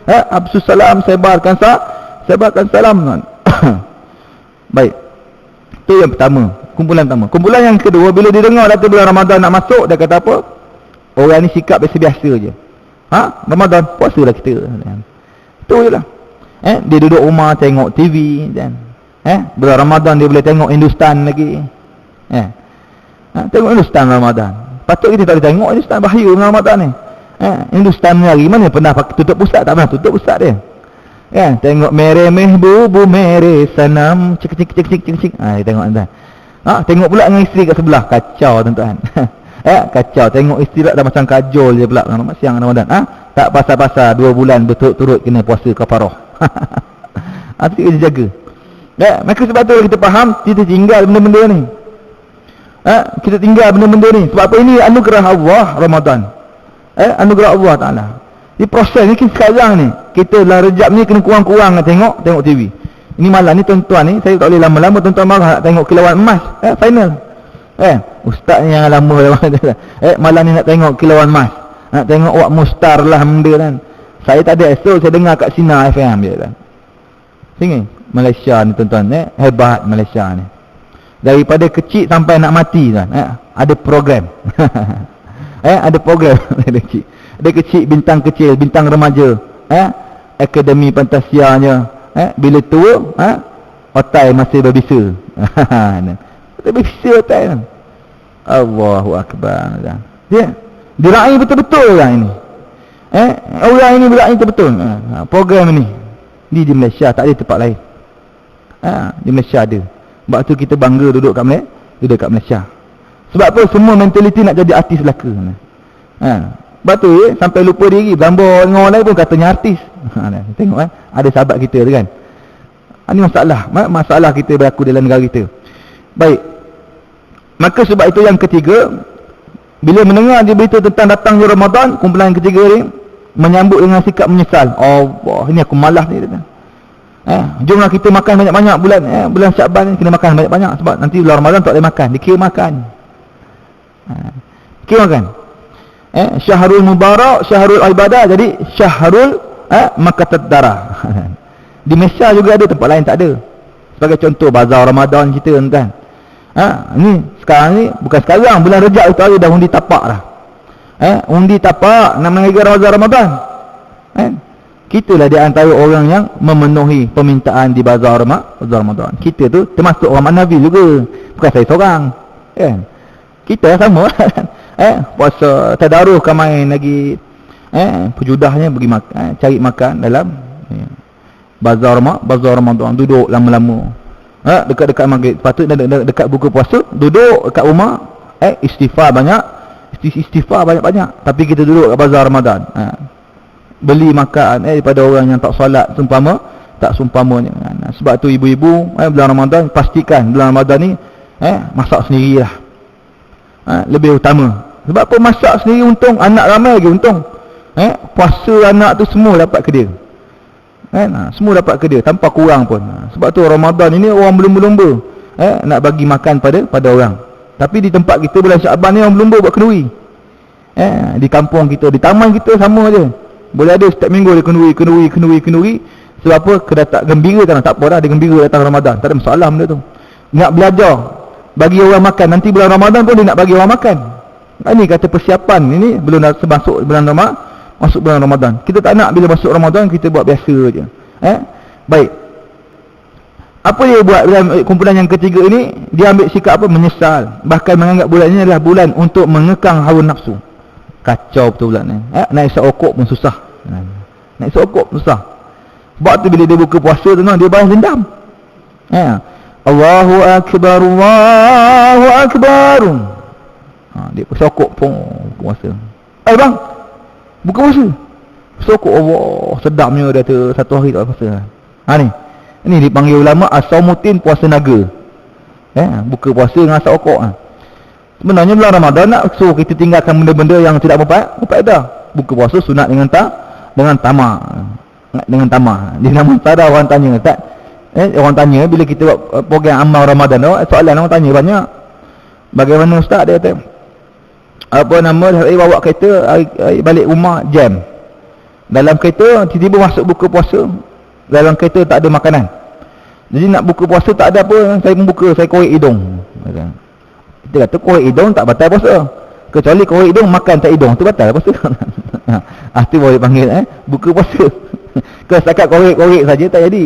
Absus salam, sebarkan salam. Baik. Itu yang pertama, kumpulan pertama. Kumpulan yang kedua, bila dia dengar data bulan Ramadan nak masuk, dia kata apa? Orang ni sikap biasa-biasa je. Ramadan, puasa lah kita. Itu je lah. Dia duduk rumah tengok TV dan bulan Ramadan dia boleh tengok Hindustan lagi. Tengok Hindustan Ramadan. Patut kita tak boleh tengok Hindustan, bahaya bulan Ramadan ni. Hindustan ni hari mana pernah tutup pusat? Tak pernah tutup pusat dia. Tengok mere mehbubu mere sanam cik. Dia tengok tuan. Tengok pula dengan isteri kat sebelah, kacau tuan-tuan. Kacau, tengok isteri dah macam kajol je pula siang Ramadan. Tak pasal-pasal 2 bulan berturut-turut kena puasa kafarah. Itu kita jaga. Maka sebab tu kita faham, kita tinggal benda-benda ni. Kita tinggal benda-benda ni. Sebab apa? Ini anugerah Allah Ramadan. Anugerah Allah Ta'ala. Di proses ni sekarang ni, kita lah Rejab ni kena kurang-kurang tengok TV. Ini malam ni tuan-tuan ni, saya tak boleh lama-lama tuan-tuan marah nak tengok Kilauan Emas final. Ustaz ni yang lama malam ni nak tengok Kilauan Emas, nak tengok Wak Mustar lah benda kan. Saya tak ada esok, saya dengar kat Sinar FM je kan. Sini Malaysia ni tuan-tuan, hebat Malaysia ni. Daripada kecil sampai nak mati kan, ada program. Ada program dari kecil. Ada kecil, bintang remaja, akademi fantasianya, bila tua, otai masih berbisa. Berbisa otai kan. Allahu Akbar. Dia diraih betul-betul lah ini. Orang ini beraih betul-betul. Program ni di Malaysia, tak ada tempat lain. Di Malaysia ada. Sebab tu kita bangga duduk kat Malaysia. Sebab apa? Semua mentaliti nak jadi artis belaka. Sebab tu sampai lupa diri, bergambar dengan orang lain pun katanya artis. Tengok ada sahabat kita tu kan. Ini masalah kita berlaku dalam negara kita. Baik. Maka sebab itu yang ketiga, bila mendengar dia berita tentang datangnya Ramadan, kumpulan yang ketiga ni menyambut dengan sikap menyesal. Allah, ini aku malas ni. Jomlah kita makan banyak-banyak bulan Syaban ni, kena makan banyak-banyak sebab nanti bulan Ramadan tak boleh makan, dikira makan. Kira makan. Syahrul Mubarak, Syahrul Ibadah, jadi Syahrul Makatat Darah. Di Malaysia juga ada, tempat lain tak ada. Sebagai contoh bazar Ramadan kita kan. Ni sekarang ni, bukan sekarang, bulan Rejab utara dah undi tapak dah. Undi tapak nak mengajar bazar Ramadan. Kitalah di antara orang yang memenuhi permintaan di bazar Ramadan. Kita tu termasuk orang Manabi juga. Bukan saya seorang. Kita sama. Puasa tadarus kan main lagi. Pejudahnya pergi cari makan dalam bazar Ramadan, duduk lama-lama. Dekat-dekat maghrib, patut dekat buka puasa, duduk dekat rumah, istighfar banyak-banyak. Tapi kita duduk kat bazar Ramadan. Beli makan daripada orang yang tak solat seumpamanya. Sebab tu ibu-ibu bulan Ramadan pastikan bulan Ramadan ni masak sendirilah. Lebih utama. Sebab apa masak sendiri untung, anak ramai lagi untung. Puasa anak tu semua dapat ke dia. Semua dapat ke dia tanpa kurang pun. Sebab tu Ramadan ini orang berlumba-lumba nak bagi makan pada orang. Tapi di tempat kita bulan Syaban ni orang berlumba buat kenduri. Di kampung kita, di taman kita sama je. Boleh ada setiap minggu dia kenduri. Sebab apa? Kedatak gembira tak apa dah, dia gembira datang Ramadan. Tak ada masalah benda tu. Nak belajar bagi orang makan, nanti bulan Ramadan pun dia nak bagi orang makan. Ini kata persiapan ini belum dah masuk bulan Ramadan. Masuk bulan Ramadan. Kita tak nak bila masuk Ramadan kita buat biasa je. Baik. Apa dia buat dalam kumpulan yang ketiga ini? Dia ambil sikap apa? Menyesal. Bahkan menganggap bulan ini adalah bulan untuk mengekang hawa nafsu. Kacau betul bulan ni. Nak isap okok pun susah. Nak isap okok pun susah. Sebab tu bila dia buka puasa tu dia balas dendam. Allahu Akbar, Allahu Akbar. Dia sokok pun puasa. Bang, buka puasa. Sokok Allah, sedapnya dia tu satu hari tak puasa. Ni dipanggil ulama as-saumutin, puasa naga. Buka puasa dengan asap okok. Sebenarnya bulan Ramadan nak suruh kita tinggalkan benda-benda yang tidak berfaedah. Buka puasa sunat dengan tamak. Dengan tamak. Di nama sadar orang tanya tak? Orang tanya bila kita buat program amal Ramadan tu, soalan orang tanya banyak. Bagaimana ustaz, dia kata apa nama, hari bawa kereta, hari balik rumah jam. Dalam kereta tiba-tiba masuk buka puasa. Dalam kereta tak ada makanan. Jadi nak buka puasa tak ada apa, saya membuka, saya korek hidung. Kita kata korek hidung tak batal puasa. Kecuali korek hidung makan tak hidung, tu batal puasa. Tu boleh panggil buka puasa. Kalau setakat korek-korek saja tak jadi.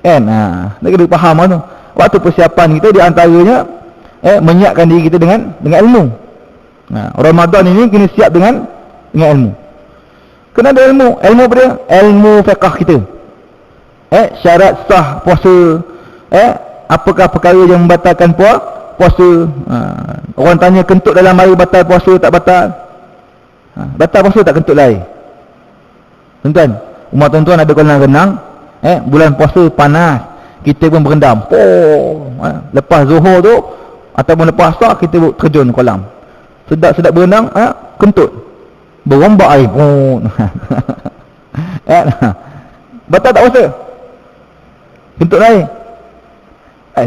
Nak kena faham tu. Waktu persiapan kita di antaranya menyiapkan diri kita dengan ilmu. Ramadan ini kena siap dengan ilmu. Kena ada ilmu. Ilmu apa dia? Ilmu fiqh kita. Syarat sah puasa. Apakah perkara yang membatalkan puasa? Orang tanya kentut dalam air batal puasa tak batal? Batal puasa tak kentut air? Tuan-tuan, umat tuan-tuan ada kolam renang. Bulan puasa panas, kita pun berendam. Lepas zuhur tu ataupun lepas asar kita terjun kolam. Sedap-sedap berenang, kentut. Berombak air pun. Batal tak puasa? Kentut air.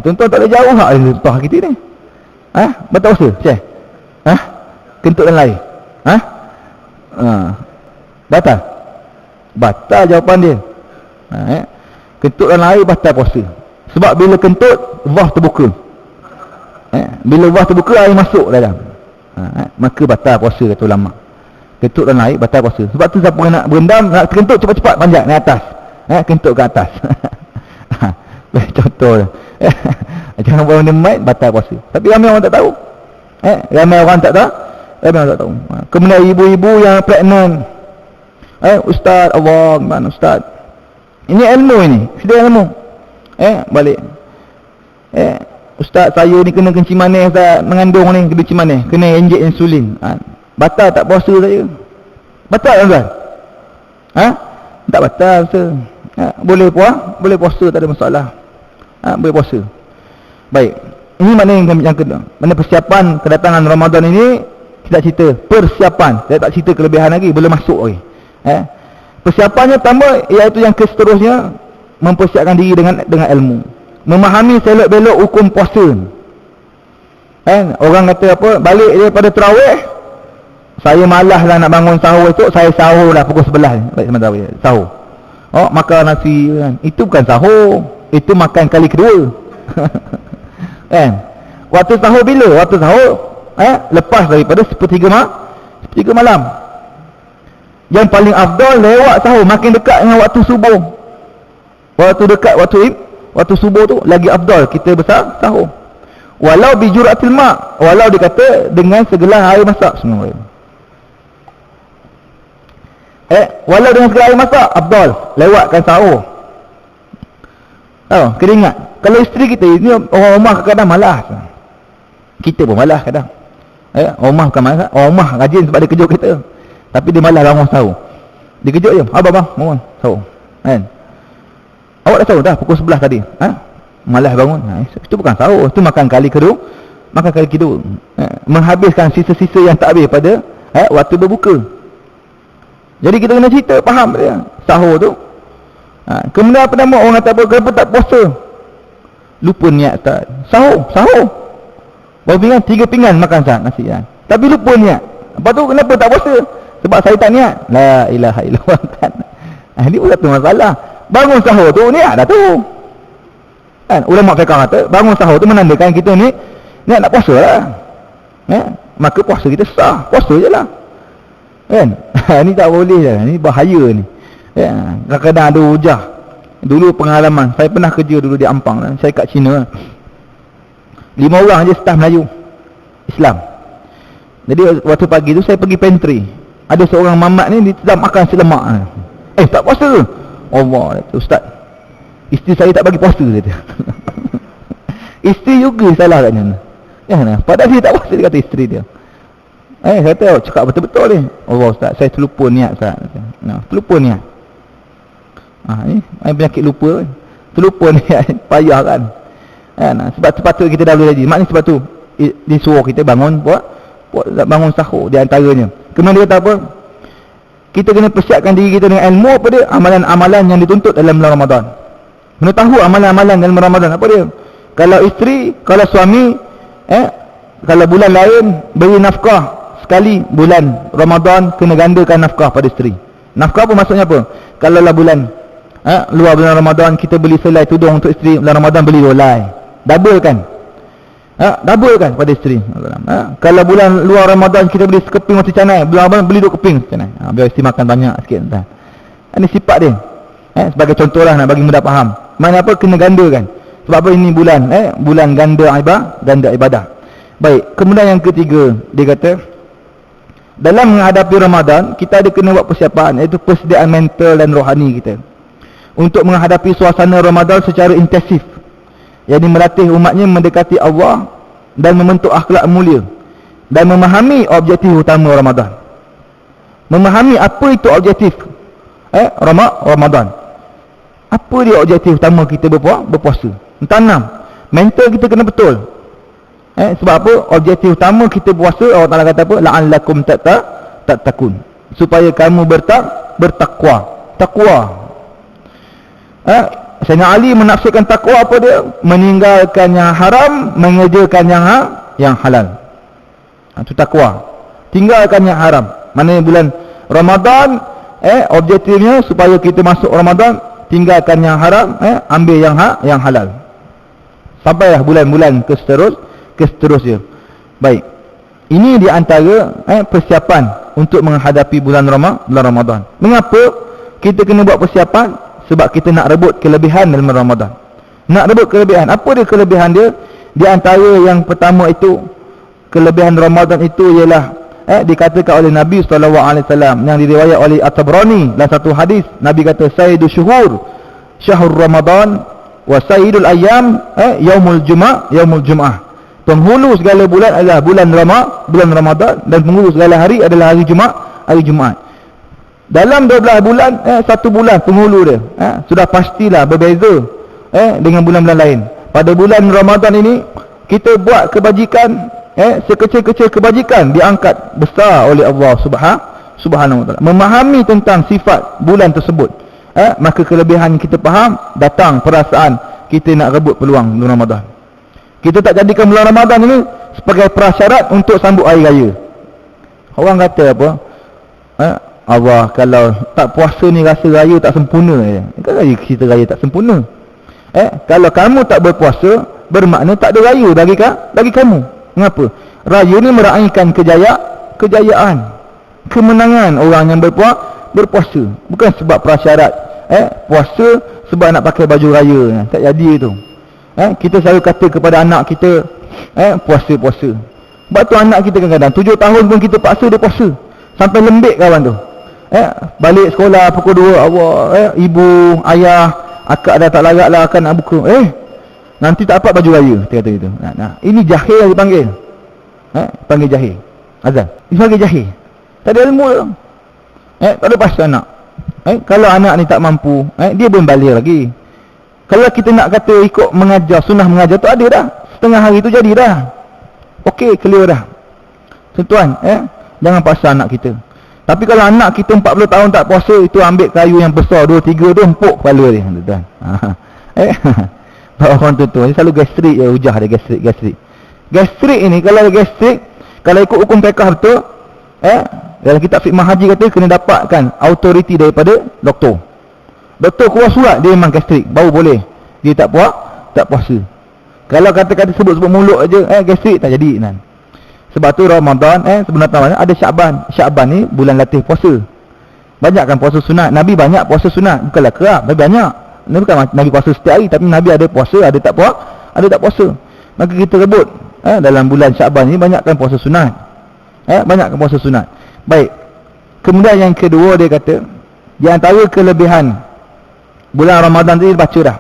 Tuan-tuan tak ada jauh hak tuan kita ni. Batal puasa? Cik. Kentut dan air. Batal. Batal jawapan dia. Kentut dan air batal puasa. Sebab bila kentut, vah terbuka. Bila vah terbuka, air masuk dalam. Maka batal puasa, kata ulama. Kentut dan air batal puasa. Sebab tu siapa nak berendam, nak kentut cepat-cepat panjat naik atas. Kentut ke atas. Contoh. Jangan buat benda main, batal puasa. Tapi ramai orang tak tahu. Ramai orang tak tahu. Kemudian ibu-ibu yang pregnant. Ustaz, Allah, gimana Ustaz? Ini ilmu ini. Sudah ilmu. Balik. Ustaz, saya ni kena kencing manis, Ustaz. Mengandung ni kena kencing manis. Kena injek insulin. Batal tak puasa saya? Batal tak tuan? Tak batal puasa. Boleh puasa, tak ada masalah. Boleh puasa. Baik. Ini makna yang kedua. Mana persiapan kedatangan Ramadan ini, kita cerita persiapan. Saya tak cerita kelebihan lagi, belum masuk lagi. Persiapannya tambah, iaitu yang seterusnya, mempersiapkan diri dengan ilmu. Memahami selok-belok hukum puasa. Orang kata apa, balik daripada tarawih, saya malas lah nak bangun sahur esok, saya sahur lah pukul 11. Baik sama tarawih, sahur. Makan nasi kan. Itu bukan sahur, itu makan kali kedua. Waktu sahur bila? Waktu sahur lepas daripada sepertiga malam. Yang paling afdal lewat sahur, makin dekat dengan waktu subuh. Waktu dekat waktu subuh tu lagi afdal kita besar sahur. Walau bijuratil ma', walau dikata dengan segelas air masak semua. Walau dengan segelas air masak afdal lewatkan sahur. Kena ingat, kalau isteri kita ini orang rumah kadang malas. Kita pun malas kadang. Orang rumah bukan malas, orang rumah rajin sebab dia kejut kita. Tapi dia malas bangun sahur. Dia kejut je, abang bangun sahur. Awak dah sahur dah pukul 11 tadi. Malas bangun. Itu bukan sahur, itu makan kali kedua. Menghabiskan sisa-sisa yang tak habis pada waktu berbuka. Jadi kita kena cerita, faham dia sahur tu. Kemudian apa nama orang kata apa, kenapa tak puasa? Lupa niat tak. Sahur baru pinggan 3 pinggan makan sah nasi kan. Tapi lupa niat. Lepas tu kenapa tak puasa? Sebab saya tak niat. La ilaha illallah kan. Ini pun satu masalah. Bangun sahur tu niat dah tu. Kan ulama fiqh kata bangun sahur tu menandakan kita ni niat nak puasa lah. Maka puasa kita sah. Puasa je lah. Kan? Ni tak boleh lah. Ni bahaya ni. Kadang-kadang ada hujah. Dulu pengalaman, saya pernah kerja dulu di Ampang lah. Saya kat China 5 orang je staf Melayu Islam. Jadi waktu pagi tu saya pergi pantry. Ada seorang mamat ni dia sedang makan selemak. Tak puasa. Allah, ustaz, isteri saya tak bagi puasa dia. Isteri juga salah katnya. Padahal dia tak puasa, dia kata isteri dia. Kata cakap betul-betul ni. Allah ustaz, saya terlupa niat ustaz. Terlupa niat. Ni penyakit lupa. Terlupa niat, payah kan. Sebab sepatutnya kita dah boleh jadi. Maknanya sebab tu disuruh kita bangun bangun sahur di antaranya. Kemudian dia kata apa? Kita kena persiapkan diri kita dengan ilmu apa dia? Amalan-amalan yang dituntut dalam bulan Ramadan. Kena tahu amalan-amalan dalam Ramadan apa dia? Kalau isteri, kalau suami, kalau bulan lain beri nafkah sekali, bulan Ramadan kena gandakan nafkah pada isteri. Nafkah apa maksudnya apa? Kalau lah bulan luar bulan Ramadan kita beli selai tudung untuk isteri, bulan Ramadan beli dolai. Double kan? Double kan pada isteri. Kalau bulan luar Ramadan kita beli sekeping roti canai, bulan Ramadan beli 2 keping roti canai. Biar isteri makan banyak sikit. Ini sifat dia. Sebagai contoh lah nak bagi mudah faham. Mana apa kena gandakan. Sebab apa ini bulan bulan ganda ibadah. Baik, kemudian yang ketiga dia kata dalam menghadapi Ramadan kita ada kena buat persiapan, iaitu persediaan mental dan rohani kita untuk menghadapi suasana Ramadan secara intensif. Yang melatih umatnya mendekati Allah dan membentuk akhlak mulia dan memahami objektif utama Ramadan. Memahami apa itu objektif Ramadan. Apa dia objektif utama kita berpuasa? Tanam mental kita kena betul. Sebab apa? Objektif utama kita puasa, Allah Taala kata apa? La'allakum tattaqun, supaya kamu bertakwa. Takwa. Sayyidina Ali menafsirkan takwa apa dia? Meninggalkan yang haram, mengerjakan yang halal. Itu takwa. Tinggalkan yang haram. Maknanya bulan Ramadan objektifnya supaya kita masuk Ramadan, tinggalkan yang haram, ambil yang halal. Sampailah bulan-bulan seterusnya. Baik. Ini di antara persiapan untuk menghadapi bulan Ramadan. Mengapa kita kena buat persiapan? Sebab kita nak rebut kelebihan dalam Ramadan. Nak rebut kelebihan. Apa dia kelebihan dia? Di antara yang pertama itu, kelebihan Ramadan itu ialah dikatakan oleh Nabi SAW yang diriwayat oleh At-Tabrani dalam satu hadis. Nabi kata sayyidu syuhur syahrul Ramadan wa sayyidul ayyam yaumul jum'ah. Penghulu segala bulan adalah bulan Ramadan, dan penghulu segala hari adalah hari Jumaat. Dalam 12 bulan, satu bulan penghulu dia sudah pastilah berbeza dengan bulan-bulan lain. Pada bulan Ramadan ini kita buat kebajikan, sekecil-kecil kebajikan diangkat besar oleh Allah Subhanahu wa taala. Memahami tentang sifat bulan tersebut, maka kelebihan kita faham, datang perasaan kita nak rebut peluang bulan Ramadan. Kita tak jadikan bulan Ramadan ini sebagai prasyarat untuk sambut hari raya. Orang kata apa? Allah, kalau tak puasa ni rasa raya tak sempurna je. Kan raya kita raya tak sempurna. Kalau kamu tak berpuasa, bermakna tak ada raya bagi kamu. Mengapa? Raya ni meraihkan kejayaan, kemenangan orang yang berpuasa. Bukan sebab prasyarat puasa sebab nak pakai baju raya. Tak jadi itu. Kita selalu kata kepada anak kita, puasa. Sebab tu anak kita kadang-kadang 7 tahun pun kita paksa dia puasa. Sampai lembik kawan tu. Balik sekolah pukul 2, Allah, ibu, ayah, akak dah tak larat lah, akan nak buka. Nanti tak dapat baju raya, dia kata gitu. Ini jahil yang dipanggil. Panggil jahil. Azan. Dipanggil jahil. Tak ada ilmu tu. Tak ada pasal anak. Kalau anak ni tak mampu, dia belum balik lagi. Kalau kita nak kata ikut mengajar, sunnah mengajar tu ada dah. Setengah hari tu jadi dah. Okey, clear dah. Tuan-tuan, jangan paksa anak kita. Tapi kalau anak kita 40 tahun tak puasa, itu ambil kayu yang besar 2-3 tu empuk kepala dia, tuan. Orang tu dia selalu gastrik ya, hujah dia gastrik. Gastrik ini kalau gastrik, kalau ikut hukum fiqh betul, dalam kitab fiqh haji kata kena dapatkan autoriti daripada doktor. Doktor keluar surat dia memang gastrik, baru boleh. Dia tak puasa. Kalau kata-kata sebut-sebut mulut aja, gastrik tak jadi kan. Sebab tu Ramadan, sebenarnya Ramadan ada Syaban. Syaban ni bulan latih puasa. Banyakkan puasa sunat. Nabi banyak puasa sunat, bukanlah kerap, tapi banyak. Nabi bukan Nabi puasa setiap hari, tapi Nabi ada puasa, ada tak puasa. Maka kita rebut dalam bulan Syaban ni banyakkan puasa sunat. Banyakkan puasa sunat. Baik. Kemudian yang kedua dia kata, di antara kelebihan bulan Ramadan tadi baca dah,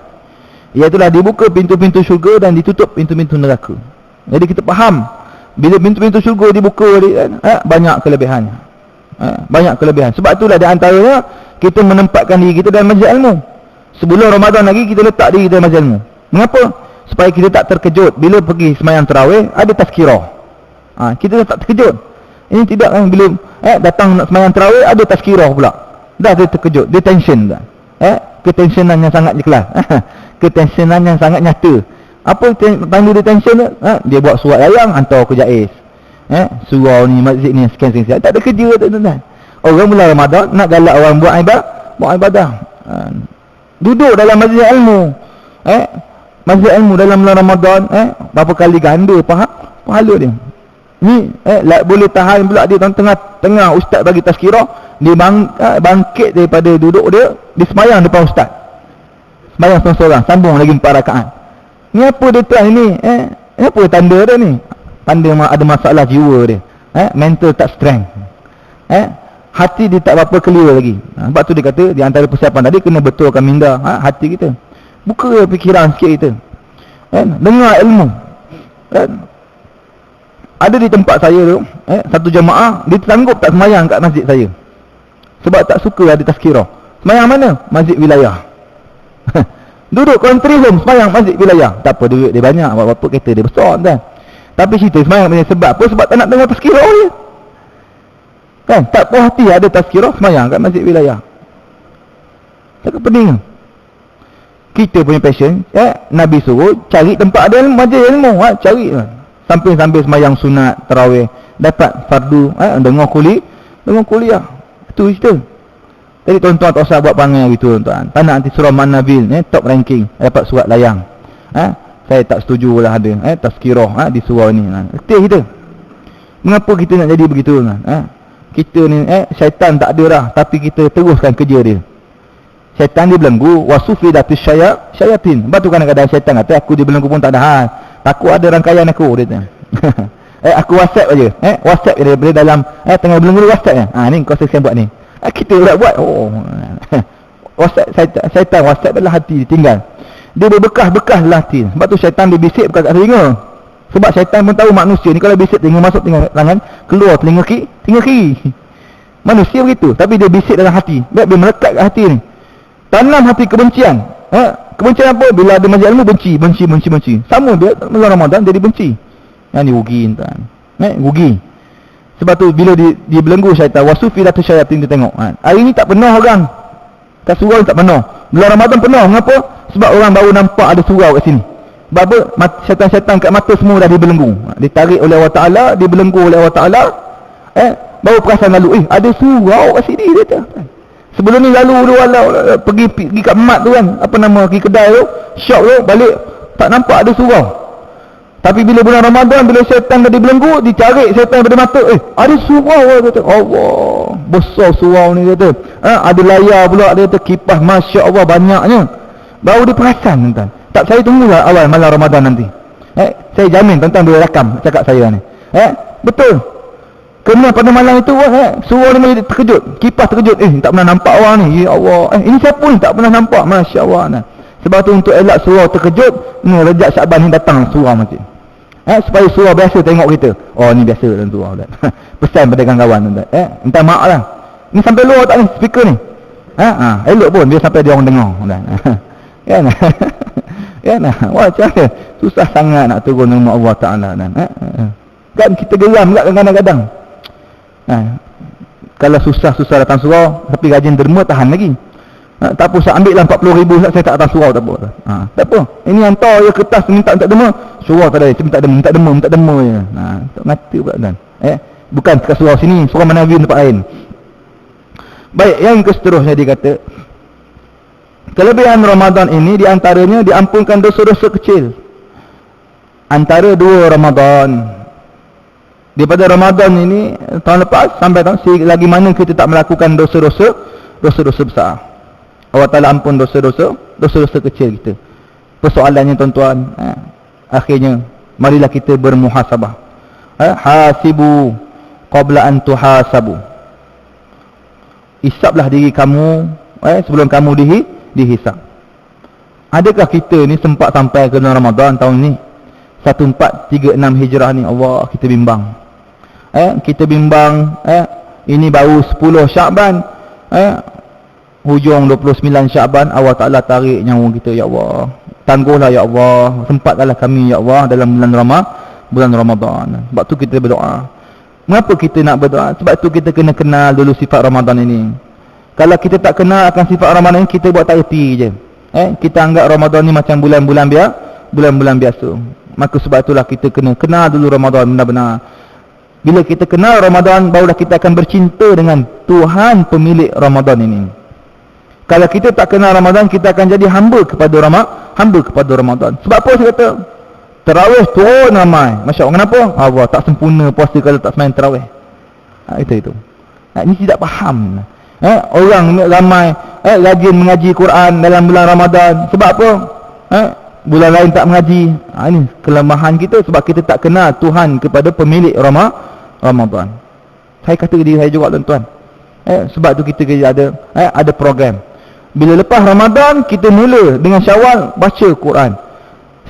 iaitulah dibuka pintu-pintu syurga dan ditutup pintu-pintu neraka. Jadi kita faham, bila pintu-pintu syurga dibuka banyak kelebihannya. Banyak kelebihan. Sebab itulah di antaranya kita menempatkan diri kita dalam majlis ilmu. Sebelum Ramadan lagi kita letak diri dalam majlis ilmu. Mengapa? Supaya kita tak terkejut bila pergi sembahyang tarawih ada tazkirah. Kita tak terkejut. Ini tidak kan, bila datang nak sembahyang tarawih ada tazkirah pula. Dah dia terkejut, dia tension dah. Ketensionan yang sangat jelas. Ketensionan yang sangat nyata. Apa tanda dia tension tu? Dia buat surat layang hantar ke Jais. Surau ni, masjid ni, sekian. Tak ada kerja tu tuan-tuan. Orang bulan Ramadan nak galak orang buat ibadah. Duduk dalam majlis ilmu. Majlis ilmu dalam bulan Ramadan, berapa kali ganda pahala dia. Ni boleh tahan pula dia tengah ustaz bagi tazkirah, dia bangkit daripada duduk dia sembahyang depan ustaz. Sembahyang seorang-seorang, sambung lagi 4 rakaat. Ni apa dia tuan ini? Apa tanda dia ni? Tanda ada masalah jiwa dia. Mental tak strength. Hati dia tak berapa clear lagi. Sebab tu dia kata di antara persiapan tadi kena betulkan minda hati kita. Buka fikiran sikit kita. Dengar ilmu. Ada di tempat saya tu, satu jemaah dia sanggup tak sembahyang kat masjid saya. Sebab tak suka ada tazkirah. Sembahyang mana? Masjid wilayah. Duduk country home sembahyang masjid wilayah. Tak apa, duit dia banyak, apa-apa kereta dia besar kan. Tapi cerita sembahyang macam sebab apa? Sebab tak nak dengar tazkirah je. Kan? Tak puas hati ada tazkirah sembahyang kat masjid wilayah. Tak pening. Kita punya passion, Nabi suruh cari tempat ada majlis ilmu, cari sambil sembahyang sunat tarawih, dapat fardu, dengar kuliah. Itu cerita. Jadi tuan-tuan tak usah buat panggil gitu tuan-tuan. Tak nak nanti surah Man-Nabil top ranking dapat surat layang. Saya tak setuju lah ada tazkirah di surau ni. Letih kita. Mengapa kita nak jadi begitu kan? Kita ni syaitan tak ada dah, tapi kita teruskan kerja dia. Syaitan dia belenggu, wasufidatus syayatin. Sebab tu kadang-kadang syaitan kata aku dibelenggu pun tak ada hal. Takut ada rangkaian aku dia kata. Aku WhatsApp aja. WhatsApp dia boleh dalam tengah belenggu WhatsApp ni. Ni kau sekian buat ni. Kita nak buat. WhatsApp syaitan WhatsApp adalah hati tinggal. Dia berbekas-bekas dalam hati. Sebab tu syaitan dia bisik bekas kat telinga. Sebab syaitan pun tahu manusia ni kalau bisik telinga masuk telinga tangan, keluar telinga kiri. Manusia begitu, tapi dia bisik dalam hati. Dia melekat kat hati ni. Tanam hati kebencian. Kebencian apa? Bila ada majlis ilmu benci. Sama dia bulan Ramadan jadi benci. Yang ni rugi tuan. Rugi. Sebab tu bila dia belenggu syaitan, wasufidatus syayatin, dia tengok. Hari ni tak penuh orang. Kat surau tak penuh. Bulan Ramadan penuh. Mengapa? Sebab orang baru nampak ada surau kat sini. Sebab apa? Syaitan-syaitan kat mata semua dah dibelenggu. Ditarik oleh Allah Ta'ala, dibelenggu oleh Allah Ta'ala. Baru perasan lalu, ada surau kat sini dia kata. Sebelum ni lalu pergi kat mat tu kan, apa nama, pergi kedai tu, shop tu, balik tak nampak ada surau. Tapi bila bulan Ramadan, bila syaitan dah dibelenggu, dicari syaitan daripada mata, ada surau dia kata. Allah, besar surau ni dia kata. Ada layar pula dia kata, kipas, Masya Allah banyaknya. Baru dia perasan tuan. Tak, saya tunggulah awal malam Ramadan nanti. Saya jamin tuan-tuan boleh rakam cakap saya ni. Betul. Kena pada malam itu surau ni menjadi terkejut. Kipas terkejut. Tak pernah nampak orang ni. Ya Allah. Ini siapa ni tak pernah nampak. Masya Allah. Sebab tu untuk elak surau terkejut, ni Rejab Syaban ni datang surau masjid. Supaya surau biasa tengok kita. Oh ni biasa dalam surau. Pesan pada kawan-kawan tuan. Minta maaf lah. Ni sampai luar tak ni speaker ni. Elok pun dia sampai dia orang dengar. Kan? Kan? Wah cara susah sangat nak turun nama Allah Ta'ala. Kan kita geram juga kadang-kadang. Kalau susah-susah datang surau tapi rajin derma, tahan lagi. Tak apa, saya ambil lah 40,000 saya tak datang surau, tak apa. Tak apa, ini hantar je kertas minta derma, surau tak ada, minta derma je. Tak ngata pula kan. Bukan dekat surau sini, surau mana lagi tempat lain. Baik, yang seterusnya dia kata, kelebihan Ramadan ini diantaranya diampunkan dosa-dosa kecil. Antara 2 Ramadan. Daripada Ramadan ini tahun lepas sampai tahun lagi mana kita tak melakukan dosa-dosa besar. Allah Ta'ala ampun dosa-dosa kecil kita. Persoalannya tuan-tuan, akhirnya marilah kita bermuhasabah. Hasibu qabla an tuhasabu. Hisablah diri kamu sebelum kamu dihisab. Adakah kita ni sempat sampai ke bulan Ramadan tahun ni? 1436 Hijrah ni, Allah, kita bimbang. Kita bimbang, ini baru 10 Syaban, hujung 29 Syaban, Allah Ta'ala tarik nyawa kita, ya Allah. Tangguhlah ya Allah, sempatlah kami ya Allah dalam bulan Ramadan. Sebab tu kita berdoa. Mengapa kita nak berdoa? Sebab tu kita kena kenal dulu sifat Ramadan ini. Kalau kita tak kenal akan sifat Ramadan ini, kita buat tak erti je. Kita anggap Ramadan ni macam bulan-bulan biasa. Maka sebab itulah kita kena kenal dulu Ramadan benar-benar. Bila kita kenal Ramadan, barulah kita akan bercinta dengan Tuhan pemilik Ramadan ini. Kalau kita tak kenal Ramadan, kita akan jadi hamba kepada Ramadan. Sebab apa saya kata? Tarawih turun ramai. Masya Allah, kenapa? Allah tak sempurna puasa kalau tak semain tarawih. Itu. Ini tidak faham. Orang ramai rajin mengaji Quran dalam bulan Ramadan. Sebab apa? Bulan lain tak mengaji. Ini kelemahan kita sebab kita tak kenal Tuhan kepada pemilik Ramadan. Saya kata diri saya juga tuan-tuan. Sebab tu kita ada program. Bila lepas Ramadan kita mula dengan Syawal baca Quran.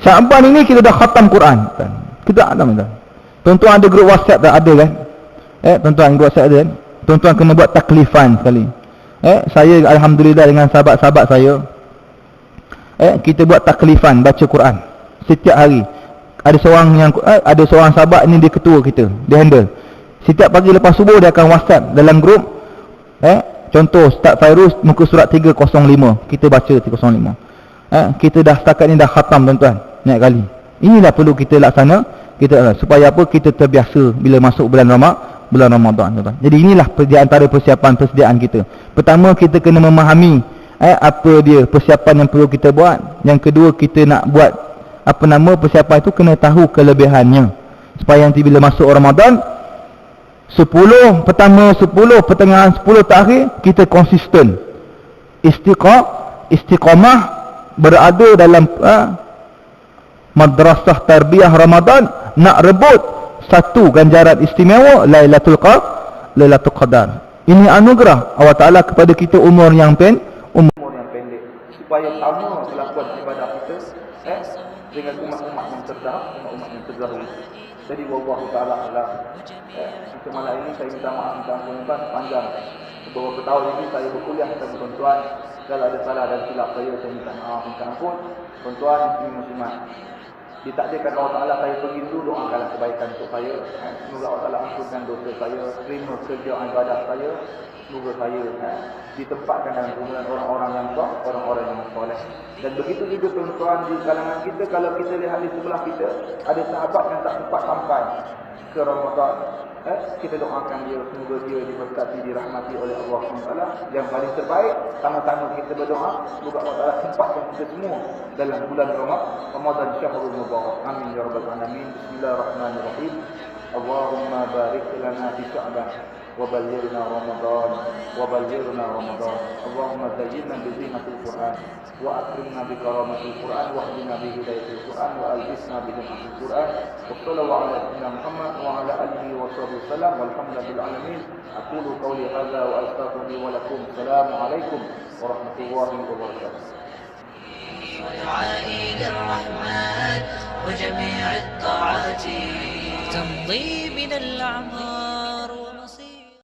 Syaban ini kita dah khatam Quran. Kita ada tuan. Tuan-tuan ada grup WhatsApp tak? Ada kan? Tuan-tuan grup WhatsApp ada kan? Tuan-tuan kena buat taklifan sekali. Saya alhamdulillah dengan sahabat-sahabat saya, kita buat taklifan baca Quran setiap hari. Ada seorang sahabat ni, dia ketua kita, dia handle. Setiap pagi lepas subuh dia akan WhatsApp dalam grup. Contoh Ustaz Fairuz muka surat 305, kita baca 305. Kita dah setakat ni dah khatam tuan-tuan, naik kali. Inilah perlu kita laksana, supaya apa? Kita terbiasa bila masuk bulan Ramadan tuan-tuan. Jadi inilah di antara persiapan persediaan kita. Pertama, kita kena memahami apa dia persiapan yang perlu kita buat. Yang kedua, kita nak buat persiapan itu kena tahu kelebihannya, supaya nanti bila masuk Ramadan 10 pertama, 10 pertengahan, 10 terakhir kita konsisten, istiqamah berada dalam madrasah tarbiyah Ramadan, nak rebut satu ganjaran istimewa Lailatul Qadar. Ini anugerah Allah Ta'ala kepada kita umur yang pendek, supaya sama kelakuan ibadah kita dengan umat-umat yang terdahulu. Jadi wallahu ta'ala alam. Untuk malam ini saya minta maaf, minta ampun panjang. Beberapa tahun ini saya berkuliah dengan tuan-tuan. Kalau ada salah dan silap saya minta maaf, minta ampun. Tuan-tuan muslimat, ditakdirkan Allah Ta'ala saya pergi dulu, doakanlah kebaikan untuk saya. Semoga Allah Ta'ala ampunkan dosa saya, terima kerja ibadah saya. Semoga saya ditempatkan dalam kumpulan orang-orang yang soleh, orang-orang yang soleh. Dan begitu juga tuan-tuan di kalangan kita, kalau kita lihat di sebelah kita ada sahabat yang tak sempat sampai ke Ramadan, kita doakan dia, semoga dia diberkati, dirahmati oleh Allah SWT. Yang paling terbaik, sama-sama kita berdoa, semoga Allah Ta'ala tempatkan kita semua dalam bulan Ramadan Syahrul Mubarak. Amin ya rabbal alamin. Bismillahirrahmanirrahim. Allahumma barik lana fi Sya'ban وبلغنا رمضان اللهم زينا بزينة القرآن وأكرمنا بكرامة القرآن واهدنا بهداية القرآن وألبسنا بجنة القرآن وصلى الله على سيدنا محمد وعلى آله وصحبه وسلم والحمد لله بالعالمين. أقول قولي هذا وأستغفر لي ولكم. السلام عليكم ورحمة الله وبركاته. ودعائي للرحمن وجميع الطاعات تمضي من الأعمال